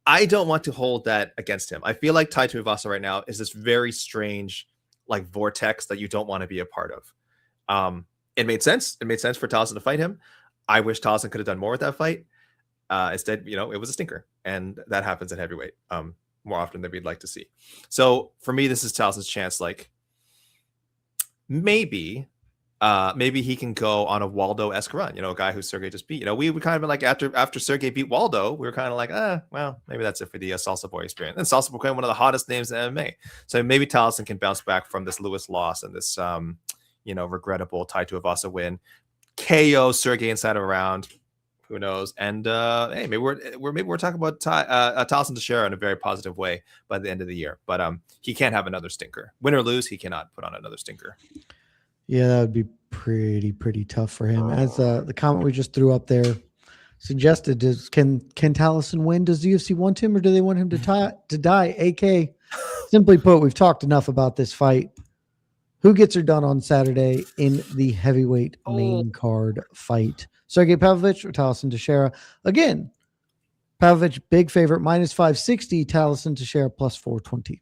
I don't want to hold that against him. I feel like Tai Tuivasa right now is this very strange like vortex that you don't want to be a part of. It made sense. It made sense for Tallison to fight him. I wish Tallison could have done more with that fight. Instead, it was a stinker, and that happens at heavyweight more often than we'd like to see. So for me, this is Tallison's chance. Like maybe he can go on a Waldo-esque run. A guy who Sergei just beat. We kind of been like after Sergei beat Waldo, we were kind of like, well, maybe that's it for the Salsa Boy experience. And Salsa Boy became one of the hottest names in MMA. So maybe Tallison can bounce back from this Lewis loss and this regrettable Tai Tuivasa win, KO Sergei inside of a round. Who knows? And hey, maybe we're talking about Tallison Teixeira in a very positive way by the end of the year. But he can't have another stinker. Win or lose, he cannot put on another stinker. Yeah, that would be pretty tough for him. As the comment we just threw up there suggested, can Tallison win? Does the UFC want him, or do they want him to die? AK, simply put, we've talked enough about this fight. Who gets her done on Saturday in the heavyweight main card fight? Sergei Pavlovich or Tallison Teixeira? Again, Pavlovich, big favorite, minus 560. Tallison Teixeira, plus 420.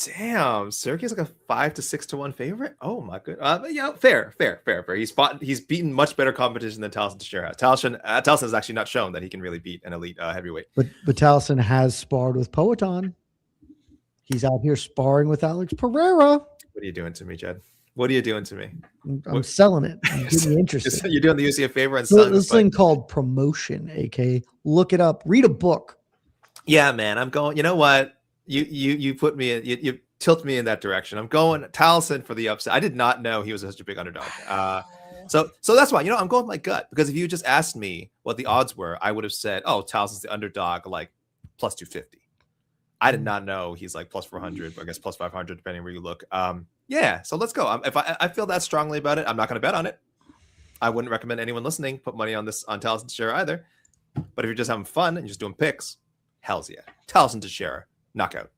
Damn, Sergei's like a 5 to 6 to 1 favorite. Oh my goodness. Yeah, fair. He's beaten much better competition than Tallison Teixeira. Tallison has actually not shown that he can really beat an elite heavyweight. But Tallison has sparred with Poatan. He's out here sparring with Alex Pereira. What are you doing to me, Jed? What are you doing to me? I'm selling it. I'm getting you interested. You're doing the UFC a favor and selling this thing called promotion, AK. Look it up. Read a book. Yeah, man. I'm going. You know what? You put me in. You tilt me in that direction. I'm going Tallison for the upset. I did not know he was such a big underdog. So that's why I'm going with my gut, because if you just asked me what the odds were, I would have said, "Oh, Tallison's the underdog, like plus 250." I did not know he's like plus 400, or I guess plus 500, depending where you look. Yeah, so let's go. If I feel that strongly about it, I'm not going to bet on it. I wouldn't recommend anyone listening put money on Tallison Teixeira either. But if you're just having fun and you're just doing picks, hells yeah. Tallison Teixeira, knockout.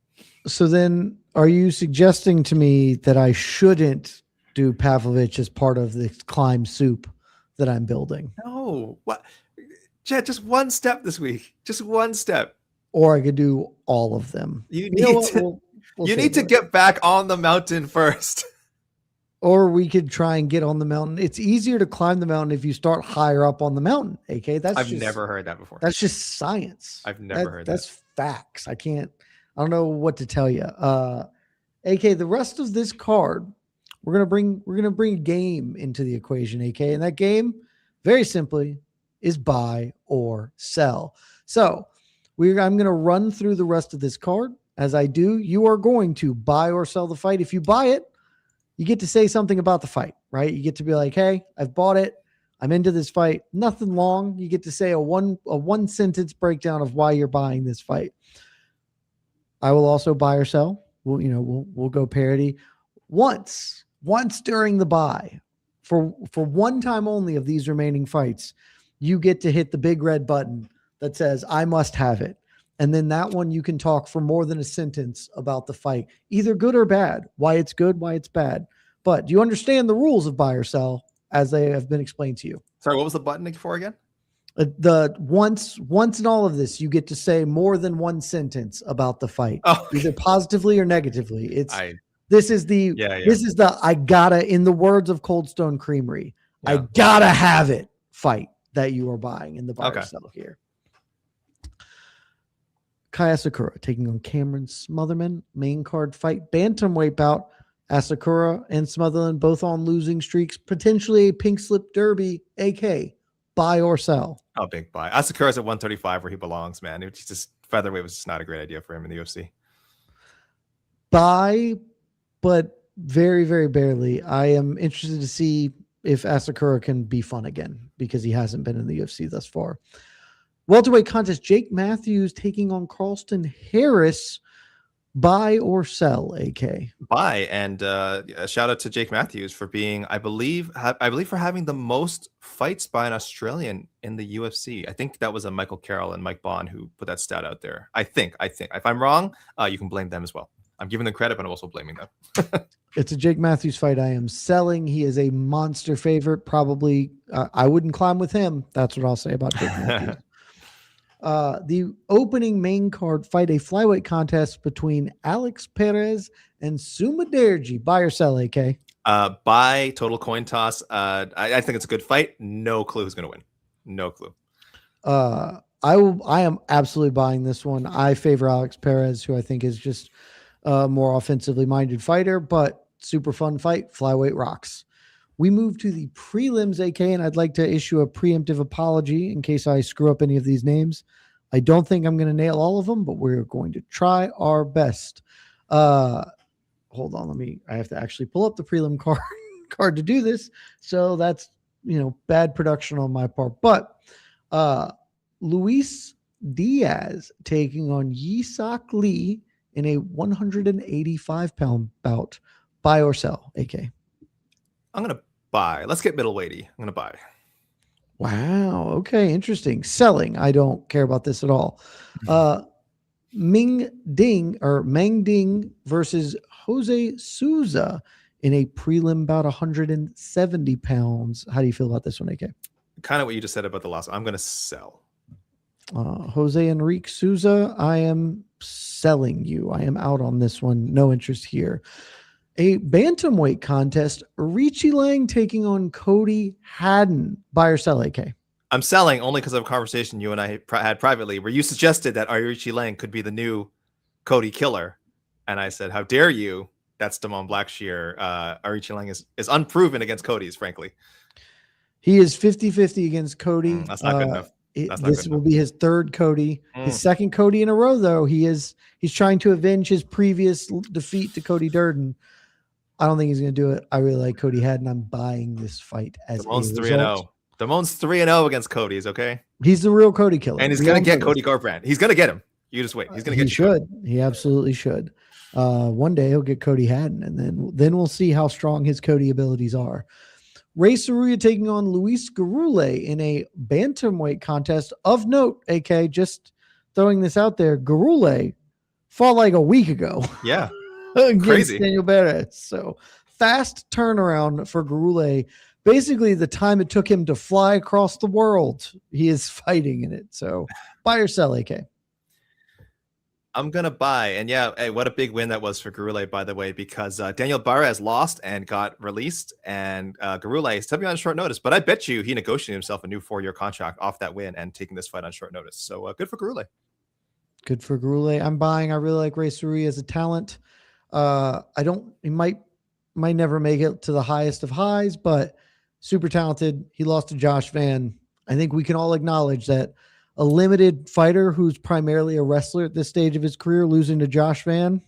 So then are you suggesting to me that I shouldn't do Pavlovich as part of the climb soup that I'm building? No. What? Chad, just one step this week. Just one step. Or I could do all of them. You need to get back on the mountain first. Or we could try and get on the mountain. It's easier to climb the mountain if you start higher up on the mountain, AK. I've never heard that before. That's just science. I've never heard that. That's facts. I don't know what to tell you. AK, the rest of this card, we're gonna bring game into the equation, AK. And that game, very simply, is buy or sell. So I'm going to run through the rest of this card. As I do, you are going to buy or sell the fight. If you buy it, you get to say something about the fight, right? You get to be like, hey, I've bought it. I'm into this fight. Nothing long. You get to say a one sentence breakdown of why you're buying this fight. I will also buy or sell. We'll go parity. Once during the buy, for one time only of these remaining fights, you get to hit the big red button that says, I must have it. And then that one, you can talk for more than a sentence about the fight, either good or bad, why it's good, why it's bad. But do you understand the rules of buy or sell as they have been explained to you? Sorry, what was the button for again? Once in all of this, you get to say more than one sentence about the fight, either positively or negatively. This is the I gotta, in the words of Cold Stone Creamery, I gotta have it fight that you are buying in the buy or sell here. Kai Asakura taking on Cameron Smotherman, main card fight, bantamweight bout. Asakura and Smotherman both on losing streaks, potentially a pink slip derby. AK, buy or sell? Oh, big buy. Asakura's at 135 where he belongs, man. It's just featherweight was just not a great idea for him in the UFC. Buy, but very, very barely. I am interested to see if Asakura can be fun again, because he hasn't been in the UFC thus far. Welterweight contest, Jake Matthews taking on Carlston Harris. Buy or sell, AK? Buy, and a shout out to Jake Matthews for being, I believe for having the most fights by an Australian in the UFC. I think that was a Michael Carroll and Mike Bond who put that stat out there. I think. If I'm wrong, you can blame them as well. I'm giving them credit, but I'm also blaming them. It's a Jake Matthews fight I am selling. He is a monster favorite. Probably, I wouldn't climb with him. That's what I'll say about Jake Matthews. The opening main card fight, a flyweight contest between Alex Perez and Suma Derji. Buy or sell, AK? Buy, total coin toss. I think it's a good fight. No clue who's going to win. No clue. I am absolutely buying this one. I favor Alex Perez, who I think is just a more offensively minded fighter, but super fun fight. Flyweight rocks. We move to the prelims, AK, and I'd like to issue a preemptive apology in case I screw up any of these names. I don't think I'm going to nail all of them, but we're going to try our best. Hold on, I have to actually pull up the prelim card to do this. So that's, bad production on my part. But Luis Diaz taking on Yisak Lee in a 185-pound bout. Buy or sell, AK? I'm going to buy. Let's get middleweighty. I'm going to buy. Wow. Okay. Interesting. Selling. I don't care about this at all. Meng Ding versus Jose Souza in a prelim bout 170 pounds. How do you feel about this one, AK? Kind of what you just said about the last one. I'm going to sell. Jose Enrique Souza, I am selling you. I am out on this one. No interest here. A bantamweight contest, Richie Lang taking on Cody Haddon. Buy or sell, AK? I'm selling only because of a conversation you and I had privately where you suggested that Richie Lang could be the new Cody killer. And I said, how dare you? That's Damon Blackshear. Richie Lang is unproven against Cody's, frankly. He is 50-50 against Cody. That's not good enough. This will be his third Cody. His second Cody in a row, though. He's trying to avenge his previous defeat to Cody Durden. I don't think he's going to do it. I really like Cody Haddon. I'm buying this fight as Damon's 3-0. Damon's 3-0 against Cody's, okay? He's the real Cody killer. And he's going to get Cody Garbrandt. He's going to get him. You just wait. He's going to get He should. He absolutely should. One day he'll get Cody Haddon, and then we'll see how strong his Cody abilities are. Ray Saruya taking on Luis Garule in a bantamweight contest of note, AK. Just throwing this out there. Garule fought like a week ago. Yeah. Crazy. Daniel Perez. So fast turnaround for Garule. Basically, the time it took him to fly across the world, he is fighting in it. So buy or sell, AK? I'm going to buy. And yeah, hey, what a big win that was for Garule, by the way, because Daniel Barres lost and got released. And Garule is stepping on short notice. But I bet you he negotiated himself a new 4-year contract off that win and taking this fight on short notice. So good for Garule. Good for Garule. I'm buying. I really like Ray Saruya as a talent. He might never make it to the highest of highs, but super talented. He lost to Josh Van. I think we can all acknowledge that a limited fighter who's primarily a wrestler at this stage of his career losing to Josh Van,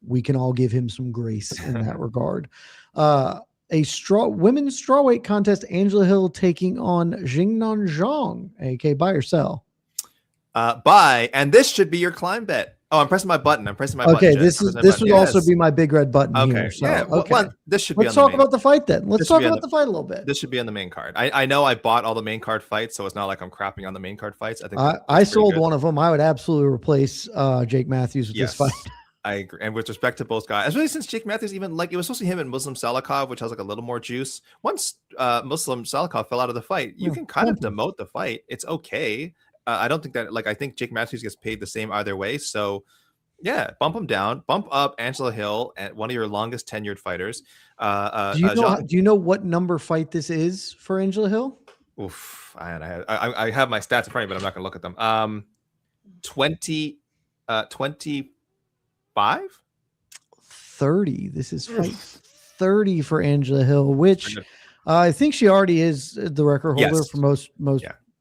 we can all give him some grace in that regard. A women's strawweight contest, Angela Hill taking on Jingnan Zhang. AK, buy or sell? Buy, and this should be your climb bet. Oh, I'm pressing my button. Okay, this would also be my big red button. Okay, here, so, yeah. Okay. Well, this should be. Let's talk about the fight then. Let's talk about the fight a little bit. This should be on the main card. I know I bought all the main card fights, so it's not like I'm crapping on the main card fights. I think I sold one of them. I would absolutely replace Jake Matthews with this fight. I agree. And with respect to both guys, especially since Jake Matthews, even like it was supposed to be him and Muslim Salikov, which has like a little more juice. Once Muslim Salikov fell out of the fight, you can kind of demote the fight. It's okay. I don't think that I think Jake Matthews gets paid the same either way. So yeah, bump him down, bump up Angela Hill at one of your longest tenured fighters. Do you know what number fight this is for Angela Hill? Oof, I have my stats in front of me, but I'm not going to look at them. 25? 30. This is fight 30 for Angela Hill, which I think she already is the record holder for most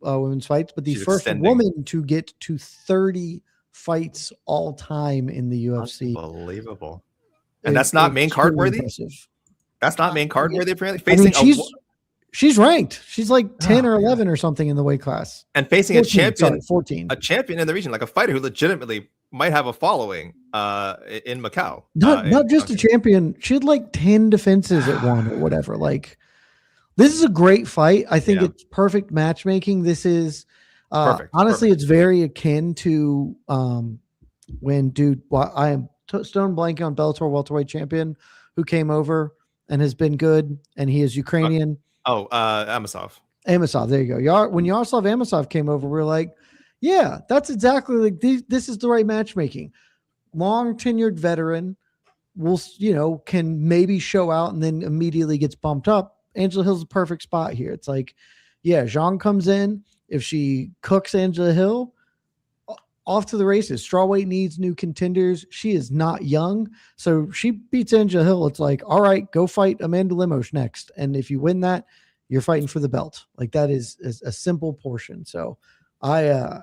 women's fights, but the first woman to get to 30 fights all time in the UFC. Unbelievable. And that's not main card worthy? Impressive. That's not main card worthy, apparently. She's ranked. She's like 10 or 11 or something in the weight class. And facing 14. A champion in the region, like a fighter who legitimately might have a following in Macau. Not just a champion. She had like 10 defenses at one or whatever. Like, this is a great fight. I think it's perfect matchmaking. This is honestly, it's very akin to when I am stone blanking on Bellator welterweight champion who came over and has been good, and he is Ukrainian. Amosov. Amosov, there you go. When Yaroslav Amosov came over, we were like, yeah, that's exactly like this is the right matchmaking. Long tenured veteran can maybe show out and then immediately gets bumped up. Angela Hill's the perfect spot here. It's like, yeah, Zhang comes in. If she cooks Angela Hill, off to the races. Strawweight needs new contenders. She is not young. So she beats Angela Hill. It's like, all right, go fight Amanda Lemos next. And if you win that, you're fighting for the belt. Like that is a simple portion. So I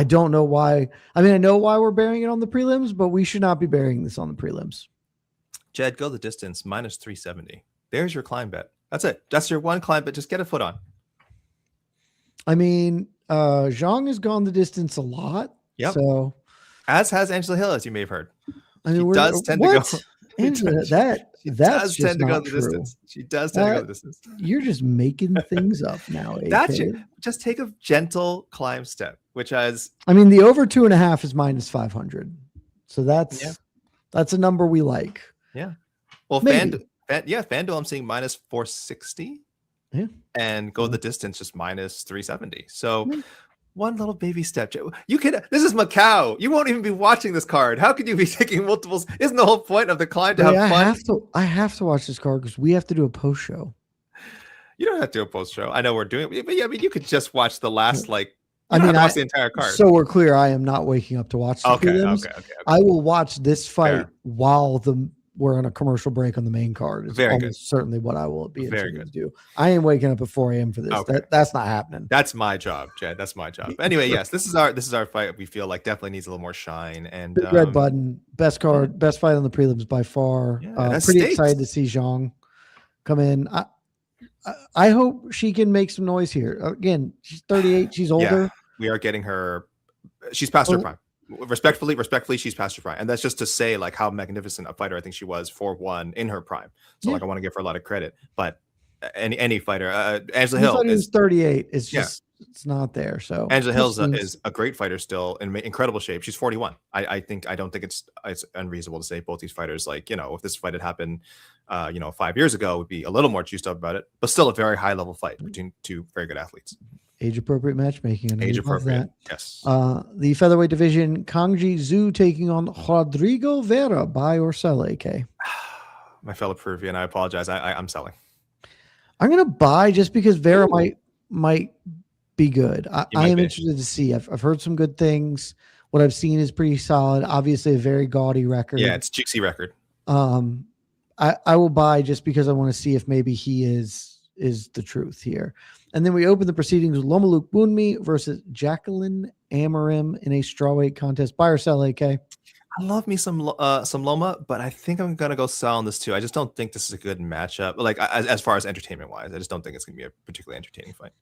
don't know why. I mean, I know why we're bearing it on the prelims, but we should not be bearing this on the prelims. Jed, go the distance, minus 370. There's your climb bet. That's it. That's your one climb bet. Just get a foot on. I mean, Zhang has gone the distance a lot. Yep. So, as has Angela Hill, as you may have heard. I mean, she does tend to go. Angela, that's just tend to go the true. distance. She does tend to go the distance. You're just making things up now. Just take a gentle climb step, which has. I mean, the over 2.5 is minus 500, so that's a number we like. Yeah. Well, FanDuel, I'm seeing minus 460. Yeah. And go the distance just minus 370. So one little baby step. You can. This is Macau. You won't even be watching this card. How could you be taking multiples? Isn't the whole point of the climb to have fun? I have to watch this card because we have to do a post show. You don't have to do a post show. I know we're doing it, but yeah, I mean, you could just watch the last watch the entire card. So we're clear. I am not waking up to watch the prelims. Okay. I will watch this fight while we're on a commercial break on the main card. It's very good. Certainly what I will be very good to do. I am waking up at 4 a.m. for this. Okay. That's not happening. That's my job, Jed. That's my job. Anyway, yes, this is our fight. We feel like definitely needs a little more shine. And Big red button, best card, best fight on the prelims by far. Yeah, pretty excited to see Zhang come in. I hope she can make some noise here. Again, she's 38. She's older. Yeah, we are getting her. She's past her prime. Respectfully, she's past her prime, and that's just to say like how magnificent a fighter I think she was 4-1 in her prime. So like I want to give her a lot of credit, but any fighter, Angela Hill is 38. It's just it's not there. So Angela Hill is a great fighter still in incredible shape. She's 41. I don't think it's unreasonable to say both these fighters if this fight had happened 5 years ago, would be a little more juiced up about it, but still a very high level fight between two very good athletes. Age appropriate matchmaking. Age appropriate. Yes. The featherweight division, Kangji Zhu taking on Rodrigo Vera. Buy or sell, AK? My fellow Peruvian, I apologize. I'm selling. I'm gonna buy just because Vera might be good. I am interested to see. I've heard some good things. What I've seen is pretty solid. Obviously, a very gaudy record. Yeah, it's juicy record. I will buy just because I want to see if maybe he is the truth here. And then we open the proceedings with Lomaluk Bunmi versus Jacqueline Amarim in a strawweight contest. Buy or sell, AK? I love me some Loma, but I think I'm gonna go sell on this too. I just don't think this is a good matchup. Like as far as entertainment wise, I just don't think it's gonna be a particularly entertaining fight.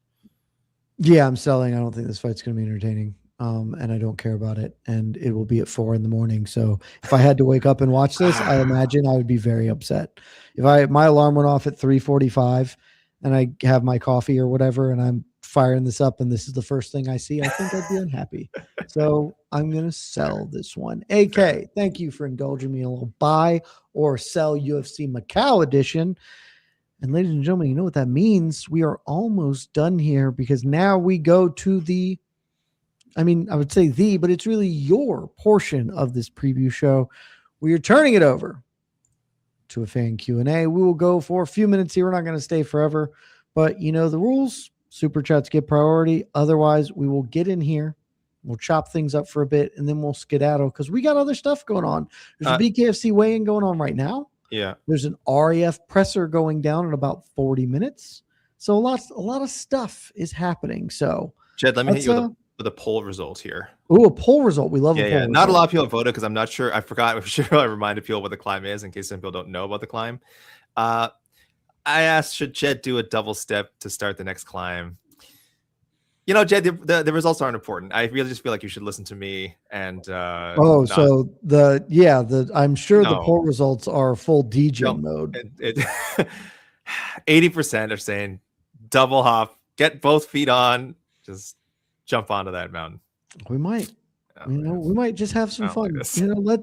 Yeah, I'm selling. I don't think this fight's gonna be entertaining. And I don't care about it. And it will be at 4 a.m. So if I had to wake up and watch this, I imagine I would be very upset. If my alarm went off at 3:45 and I have my coffee or whatever, and I'm firing this up and this is the first thing I see, I think I'd be unhappy. So I'm going to sell this one. AK, thank you for indulging me a little buy or sell UFC Macau edition. And ladies and gentlemen, you know what that means? We are almost done here because now we go to I would say but it's really your portion of this preview show. We are turning it over to a fan Q&A. We will go for a few minutes here. We're not going to stay forever, but you know the rules. Super chats get priority. Otherwise, we will get in here. We'll chop things up for a bit, and then we'll skedaddle because we got other stuff going on. There's a BKFC weigh-in going on right now. Yeah. There's an RAF presser going down in about 40 minutes. So a lot of stuff is happening. So, Jed, let me hit you with a poll result here. Oh, a poll result. We love a poll result. Not a lot of people voted because I'm not sure. I forgot. I'm sure I reminded people what the climb is in case some people don't know about the climb. I asked, should Jed do a double step to start the next climb? You know, Jed, the results aren't important. I really just feel like you should listen to me and. I'm sure the poll results are full DJ mode. 80% are saying double hop, get both feet on, just jump onto that mountain. We might, we might just have some fun. Like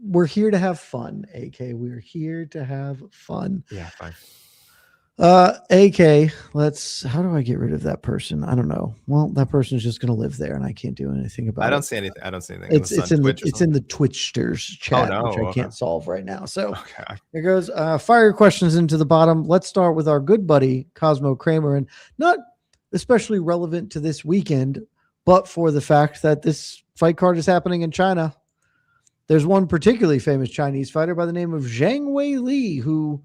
we're here to have fun, AK. We're here to have fun. Yeah, fine. AK, how do I get rid of that person? I don't know. Well, that person's just going to live there and I can't do anything about it. I don't see anything. It's in the Twitchsters chat, which I can't solve right now. So here goes. Fire your questions into the bottom. Let's start with our good buddy, Cosmo Kramer, and not especially relevant to this weekend, but for the fact that this fight card is happening in China. There's one particularly famous Chinese fighter by the name of Zhang Weili, who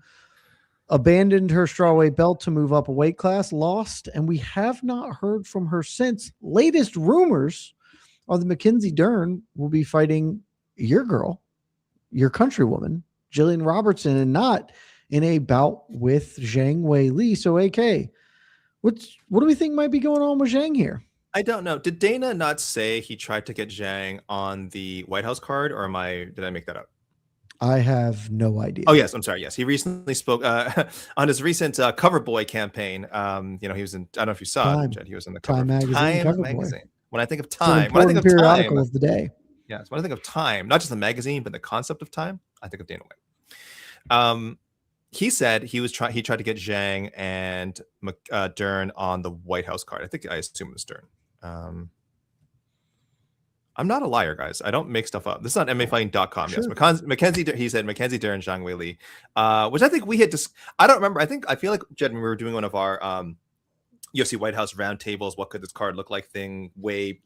abandoned her strawweight belt to move up a weight class, lost, and we have not heard from her since. Latest rumors are that Mackenzie Dern will be fighting your girl, your countrywoman, Jillian Robertson, and not in a bout with Zhang Weili. So, AK, what do we think might be going on with Zhang here? I don't know. Did Dana not say he tried to get Zhang on the White House card, or did I make that up? I have no idea. Oh, yes. I'm sorry. Yes. He recently spoke on his recent Cover Boy campaign. He was in, I don't know if you saw it, Jed. He was in the Time magazine. When I think of Time, periodical of the day. Yes. When I think of Time, not just the magazine, but the concept of time, I think of Dana White. He said he tried to get Zhang and Dern on the White House card. I assume it was Dern. I'm not a liar, guys. I don't make stuff up. This is on MMAfighting.com. Sure. Yes, Mackenzie. He said Mackenzie Dern, Zhang Weili, which I think we had I don't remember. I feel like, Jed, when we were doing one of our UFC White House roundtables, what could this card look like thing way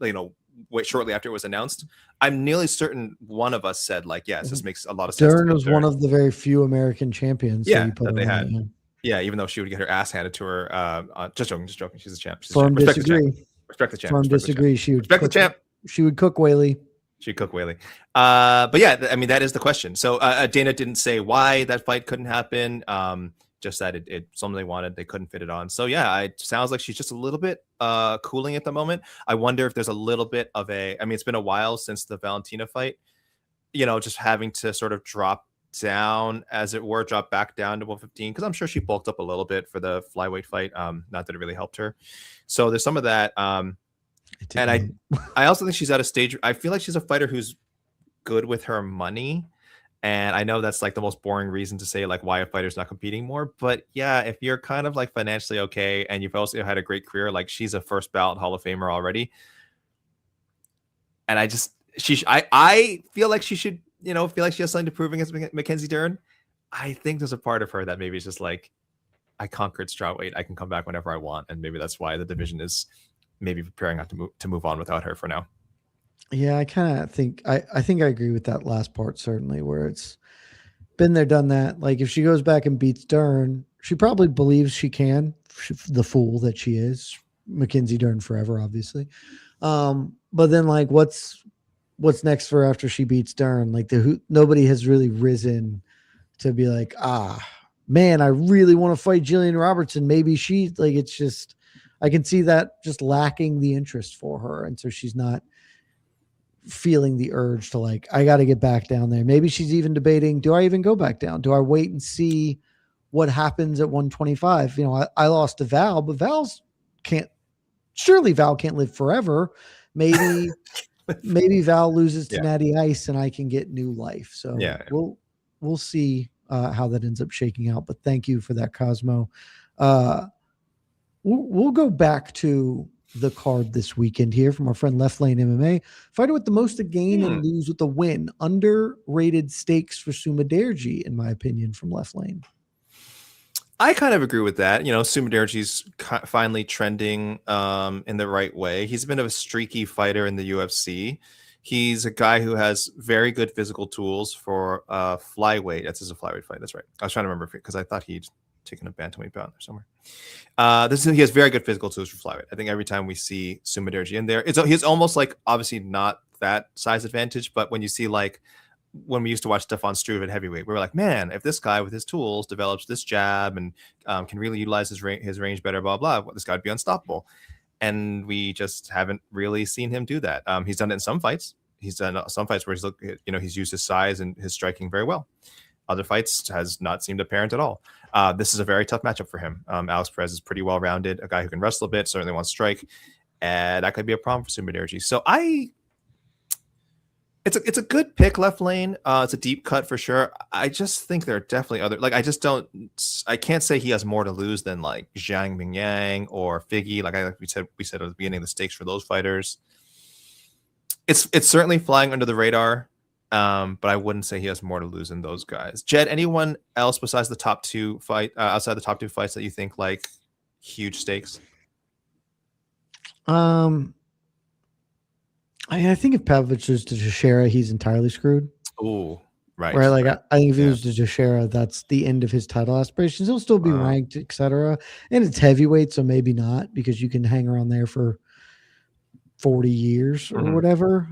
shortly after it was announced. I'm nearly certain one of us said yes, this makes a lot of sense. Dern was one of the very few American champions. That they had. Yeah, even though she would get her ass handed to her. Just joking. She's a champ. Firm disagree. Respect the champ. Firm disagree. She would respect the champ. She would cook Weili. She'd cook Weili. But yeah, I mean, that is the question. So Dana didn't say why that fight couldn't happen. Just that it something they wanted, they couldn't fit it on. So yeah, it sounds like she's just a little bit cooling at the moment. I wonder if there's a little bit of it's been a while since the Valentina fight, just having to sort of drop down, as it were, drop back down to 115, because I'm sure she bulked up a little bit for the flyweight fight. Not that it really helped her. So there's some of that. And I also think she's at a stage. I feel like she's a fighter who's good with her money. And I know that's the most boring reason to say why a fighter's not competing more. But yeah, if you're kind of financially okay and you've also had a great career, she's a first ballot Hall of Famer already. And I feel like she should, feel like she has something to prove against Mackenzie Dern. I think there's a part of her that maybe is just I conquered strawweight. I can come back whenever I want. And maybe that's why the division is maybe preparing not to move on without her for now. Yeah, I kind of think I agree with that last part, certainly, where it's been there, done that. If she goes back and beats Dern, she probably believes she can, the fool that she is. Mackenzie Dern forever, obviously. But then what's next for after she beats Dern? Nobody has really risen to be man, I really want to fight Jillian Robertson. Maybe she it's just, I can see that just lacking the interest for her. And so she's not feeling the urge to I got to get back down there. Maybe she's even debating, do I even go back down? Do I wait and see what happens at 125? I lost to Val, but Val can't live forever. Maybe Val loses to Natty Ice and I can get new life. So we'll see how that ends up shaking out. But thank you for that, Cosmo. We'll go back to the card this weekend here from our friend Left Lane MMA. Fighter with the most to gain and lose with the win. Underrated stakes for Sumaderji, in my opinion, from Left Lane. I kind of agree with that. Sumaderji's finally trending in the right way. He's been a streaky fighter in the UFC. He's a guy who has very good physical tools for flyweight. That's a flyweight fight. That's right. I was trying to remember because I thought he'd taken a bantamweight bout there somewhere. He has very good physical tools for flyweight. I think every time we see Sumaderji in there, he's almost obviously not that size advantage, but when you see when we used to watch Stefan Struve at heavyweight, we were man, if this guy with his tools develops this jab and can really utilize his range better, blah, blah, this guy would be unstoppable. And we just haven't really seen him do that. He's done it in some fights. He's done some fights where he's used his size and his striking very well. Other fights has not seemed apparent at all. This is a very tough matchup for him. Alex Perez is pretty well-rounded, a guy who can wrestle a bit, certainly wants to strike, and that could be a problem for Sumaderji. So It's a good pick, left lane. It's a deep cut for sure. I just think there are definitely other, like, I can't say he has more to lose than like Zhang Mingyang or Figgy. Like we said at the beginning, the stakes for those fighters. It's certainly flying under the radar, but I wouldn't say he has more to lose than those guys. Jed, anyone else besides the top two outside the top two fights that you think like huge stakes? I think if Pavlovich loses to Teixeira, he's entirely screwed. Oh, right. Right. Like I think if he loses to Teixeira, that's the end of his title aspirations. He'll still be ranked, etc. And it's heavyweight, so maybe not, because you can hang around there for 40 years or whatever.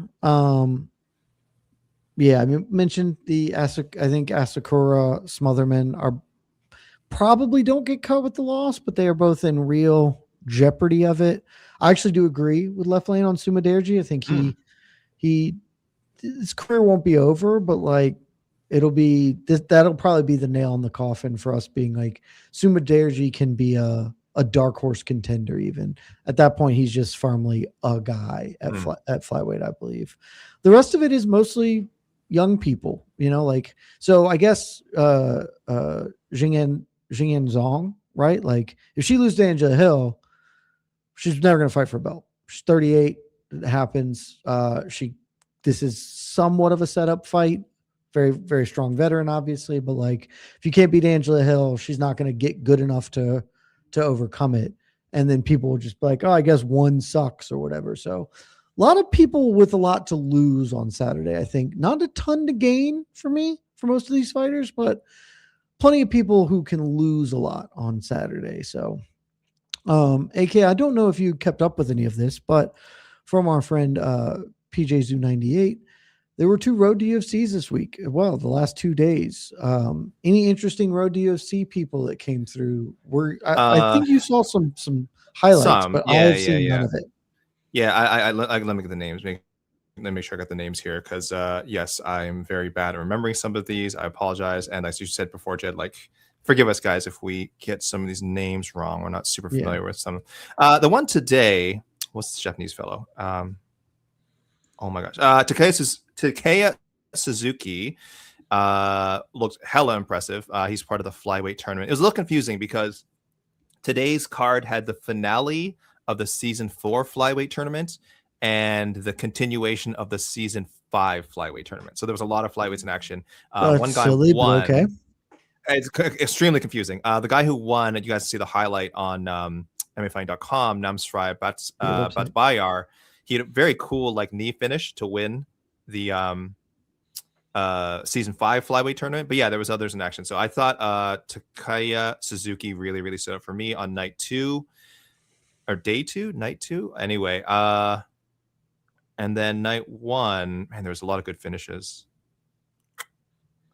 Yeah, I mean, mentioned I think Asakura, Smotherman are probably don't get caught with the loss, but they are both in real jeopardy of it. I actually do agree with left lane on Sumaderji. I think his career won't be over, but like that'll probably be the nail in the coffin for us being like Sumaderji can be a dark horse contender. Even at that point, he's just firmly a guy at flyweight, I believe. The rest of it is mostly young people, like, so I guess Jingyan Zhang, right? Like if she loses to Angela Hill, she's never going to fight for a belt. She's 38. It happens. This is somewhat of a setup fight. Very, very strong veteran, obviously, but like if you can't beat Angela Hill, she's not going to get good enough to overcome it. And then people will just be like, oh, I guess one sucks or whatever. So a lot of people with a lot to lose on Saturday, I think. Not a ton to gain for me, for most of these fighters, but plenty of people who can lose a lot on Saturday. So, AK, I don't know if you kept up with any of this, but from our friend PJ Zoo 98, there were 2 road to UFCs this week. Well, the last 2 days. Any interesting road to UFC people that came through? I think you saw some highlights, but I've seen none of it. Yeah, let me get the names. Let me make sure I got the names here, because yes, I'm very bad at remembering some of these. I apologize, and as you said before, Jed, like, forgive us, guys, if we get some of these names wrong. We're not super familiar with some. The one today, what's the Japanese fellow? Oh my gosh, Takeya Suzuki looked hella impressive. He's part of the flyweight tournament. It was a little confusing because today's card had the finale of the season 4 flyweight tournament and the continuation of the season 5 flyweight tournament. So there was a lot of flyweights in action. One guy won. Okay. It's extremely confusing. The guy who won, you guys see the highlight on MMAfighting.com, Namsrai Batbayar. He had a very cool like knee finish to win the season 5 flyweight tournament. But yeah, there was others in action. So I thought Takeya Suzuki really, really stood up for me on night 2 or night 2. Anyway, and then night 1, man, there was a lot of good finishes.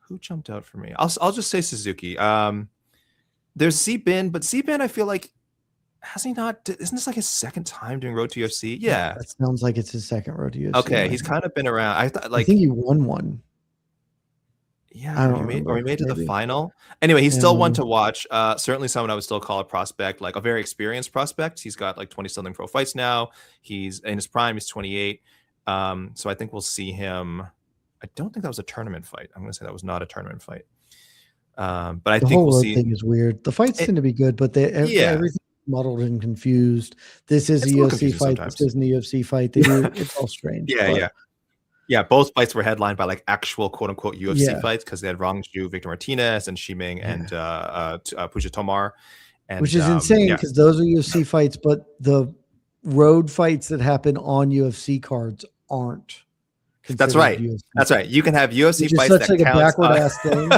Who jumped out for me? I'll just say Suzuki. There's Zbin, but Zbin, I feel like, has he not? Isn't this like his second time doing Road to UFC? Yeah, that sounds like it's his second Road to UFC. Okay, he's kind of been around. I think he won one. Yeah, we made to the final. Anyway, he's still one to watch. Certainly someone I would still call a prospect, like a very experienced prospect. He's got like 20-something pro fights now. He's in his prime. He's 28. So I think we'll see him. I don't think that was a tournament fight. I'm going to say that was not a tournament fight. But I think we'll see. The whole thing is weird. The fights tend to be good, but everything's muddled and confused. This is a UFC fight. This isn't a UFC fight. It's all strange. Yeah, both fights were headlined by like actual quote unquote UFC fights, because they had Rong Zhu, Victor Martinez, and Shiming and Puja Tomar. Which is insane, because those are UFC fights, but the road fights that happen on UFC cards aren't. That's right. UFC. That's right. You can have UFC fights that like count. A backward ass thing.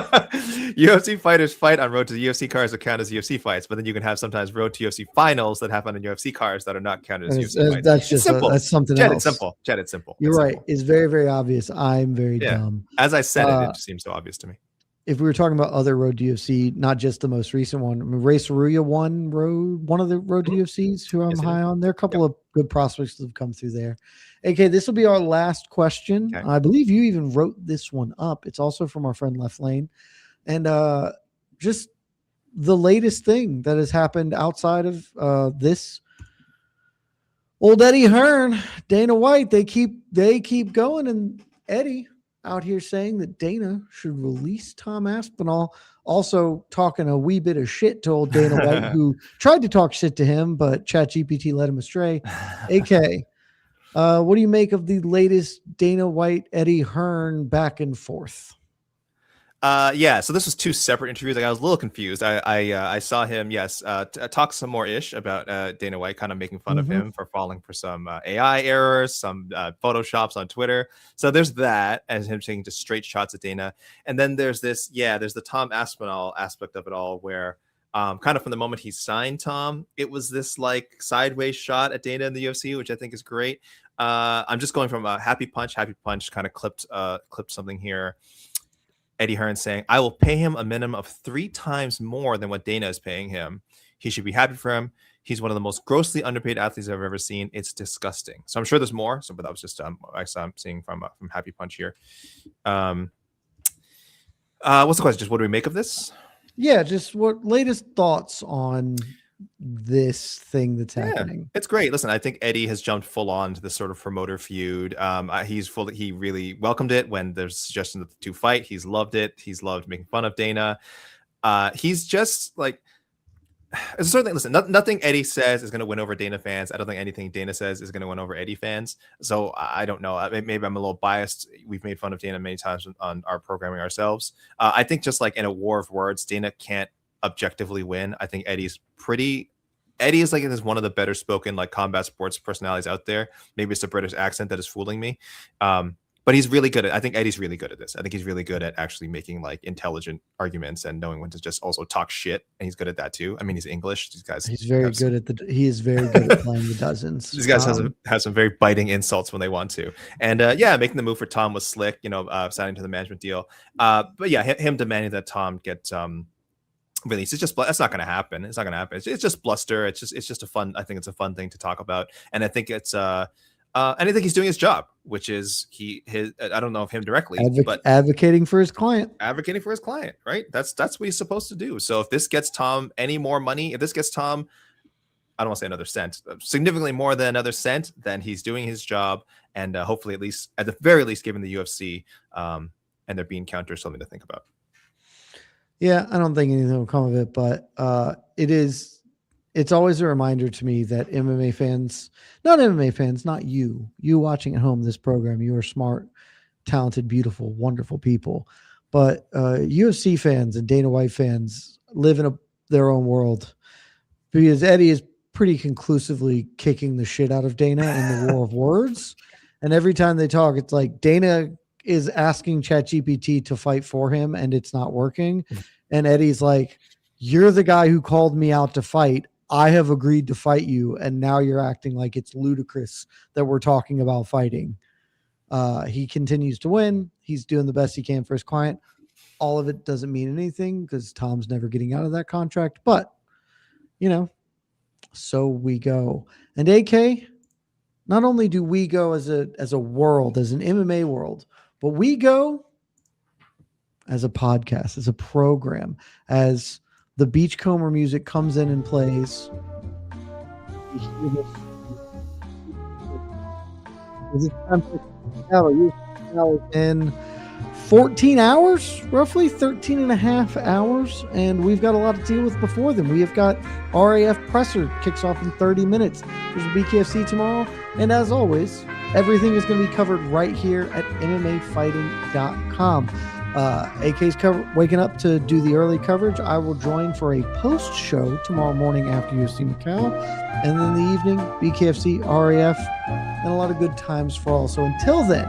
UFC fighters fight on Road to the UFC cards that count as UFC fights, but then you can have sometimes Road to UFC finals that happen on UFC cards that are not counted as UFC fights. That's just simple. That's something else. It's simple. Jed, it's simple. You're right. It's very, very obvious. I'm very dumb. As I said it just seems so obvious to me. If we were talking about other Road to UFC, not just the most recent one, I mean, Ray Saruya won one of the Road to UFCs, who I'm high on. There are a couple of good prospects that have come through there. Okay, this will be our last question. Okay. I believe you even wrote this one up. It's also from our friend Left Lane. And just the latest thing that has happened outside of this. Old Eddie Hearn, Dana White, they keep going, Eddie out here saying that Dana should release Tom Aspinall, also talking a wee bit of shit to old Dana White, who tried to talk shit to him, but ChatGPT led him astray. AK, what do you make of the latest Dana White, Eddie Hearn back and forth? Yeah, so this was two separate interviews. Like, I was a little confused. I saw him, talk some more ish about Dana White, kind of making fun of him for falling for some AI errors, some photoshops on Twitter. So there's that, and him taking just straight shots at Dana. And then there's this, there's the Tom Aspinall aspect of it all, where kind of from the moment he signed Tom, it was this like sideways shot at Dana in the UFC, which I think is great. I'm just going from a Happy Punch kind of clipped something here. Eddie Hearn saying, I will pay him a minimum of 3 times more than what Dana is paying him. He should be happy for him. He's one of the most grossly underpaid athletes I've ever seen. It's disgusting. So I'm sure there's more. But that was just I'm seeing from Happy Punch here. What's the question? Just what do we make of this? Yeah, just what latest thoughts on this thing that's happening? It's great. Listen, I think Eddie has jumped full on to this sort of promoter feud. He really welcomed it when there's suggestion that the two fight. He's loved it. He's loved making fun of Dana. He's just like, it's a certain thing. Listen, nothing Eddie says is going to win over Dana fans. I don't think anything Dana says is going to win over Eddie fans. So I don't know. Maybe I'm a little biased. We've made fun of Dana many times on our programming ourselves. I think just like in a war of words, Dana can't objectively win. I think Eddie is like one of the better spoken like combat sports personalities out there. Maybe it's the British accent that is fooling me. But he's really good I think Eddie's really good at this. I think he's really good at actually making like intelligent arguments and knowing when to just also talk shit. And he's good at that too. I mean, he's English. These guys. He is very good at playing the dozens. These guys have some very biting insults when they want to. And making the move for Tom was slick. Signing to the management deal. But yeah, him demanding that Tom get release. It's just that's not going to happen. It's not going to happen. It's just bluster. It's just a fun. I think it's a fun thing to talk about, and I think it's and I think he's doing his job, which is I don't know if him directly, but advocating for his client, right? That's what he's supposed to do. So if this gets Tom any more money, if this gets Tom, I don't want to say another cent, significantly more than another cent, then he's doing his job, and hopefully at the very least, giving the UFC and their bean counter something to think about. Yeah, I don't think anything will come of it, but it's always a reminder to me that MMA fans, not you watching at home this program, you are smart, talented, beautiful, wonderful people, but UFC fans and Dana White fans live in their own world, because Eddie is pretty conclusively kicking the shit out of Dana in the war of words, and every time they talk, it's like Dana is asking ChatGPT to fight for him and it's not working. And Eddie's like, you're the guy who called me out to fight. I have agreed to fight you. And now you're acting like it's ludicrous that we're talking about fighting. He continues to win. He's doing the best he can for his client. All of it doesn't mean anything because Tom's never getting out of that contract, but so we go. And AK, not only do we go as a world, as an MMA world, but we go as a podcast, as a program, as the Beachcomber music comes in and plays. In 14 hours, roughly 13 and a half hours, and we've got a lot to deal with before then. We have got RAF Presser kicks off in 30 minutes. There's a BKFC tomorrow, and as always, everything is going to be covered right here at MMAfighting.com. AK's waking up to do the early coverage. I will join for a post show tomorrow morning after UFC Macau, and then in the evening, BKFC, RAF, and a lot of good times for all. So until then,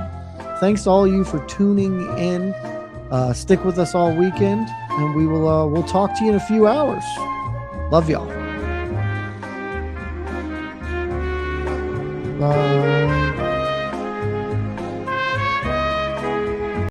thanks to all of you for tuning in. Stick with us all weekend, and we'll talk to you in a few hours. Love y'all. Bye.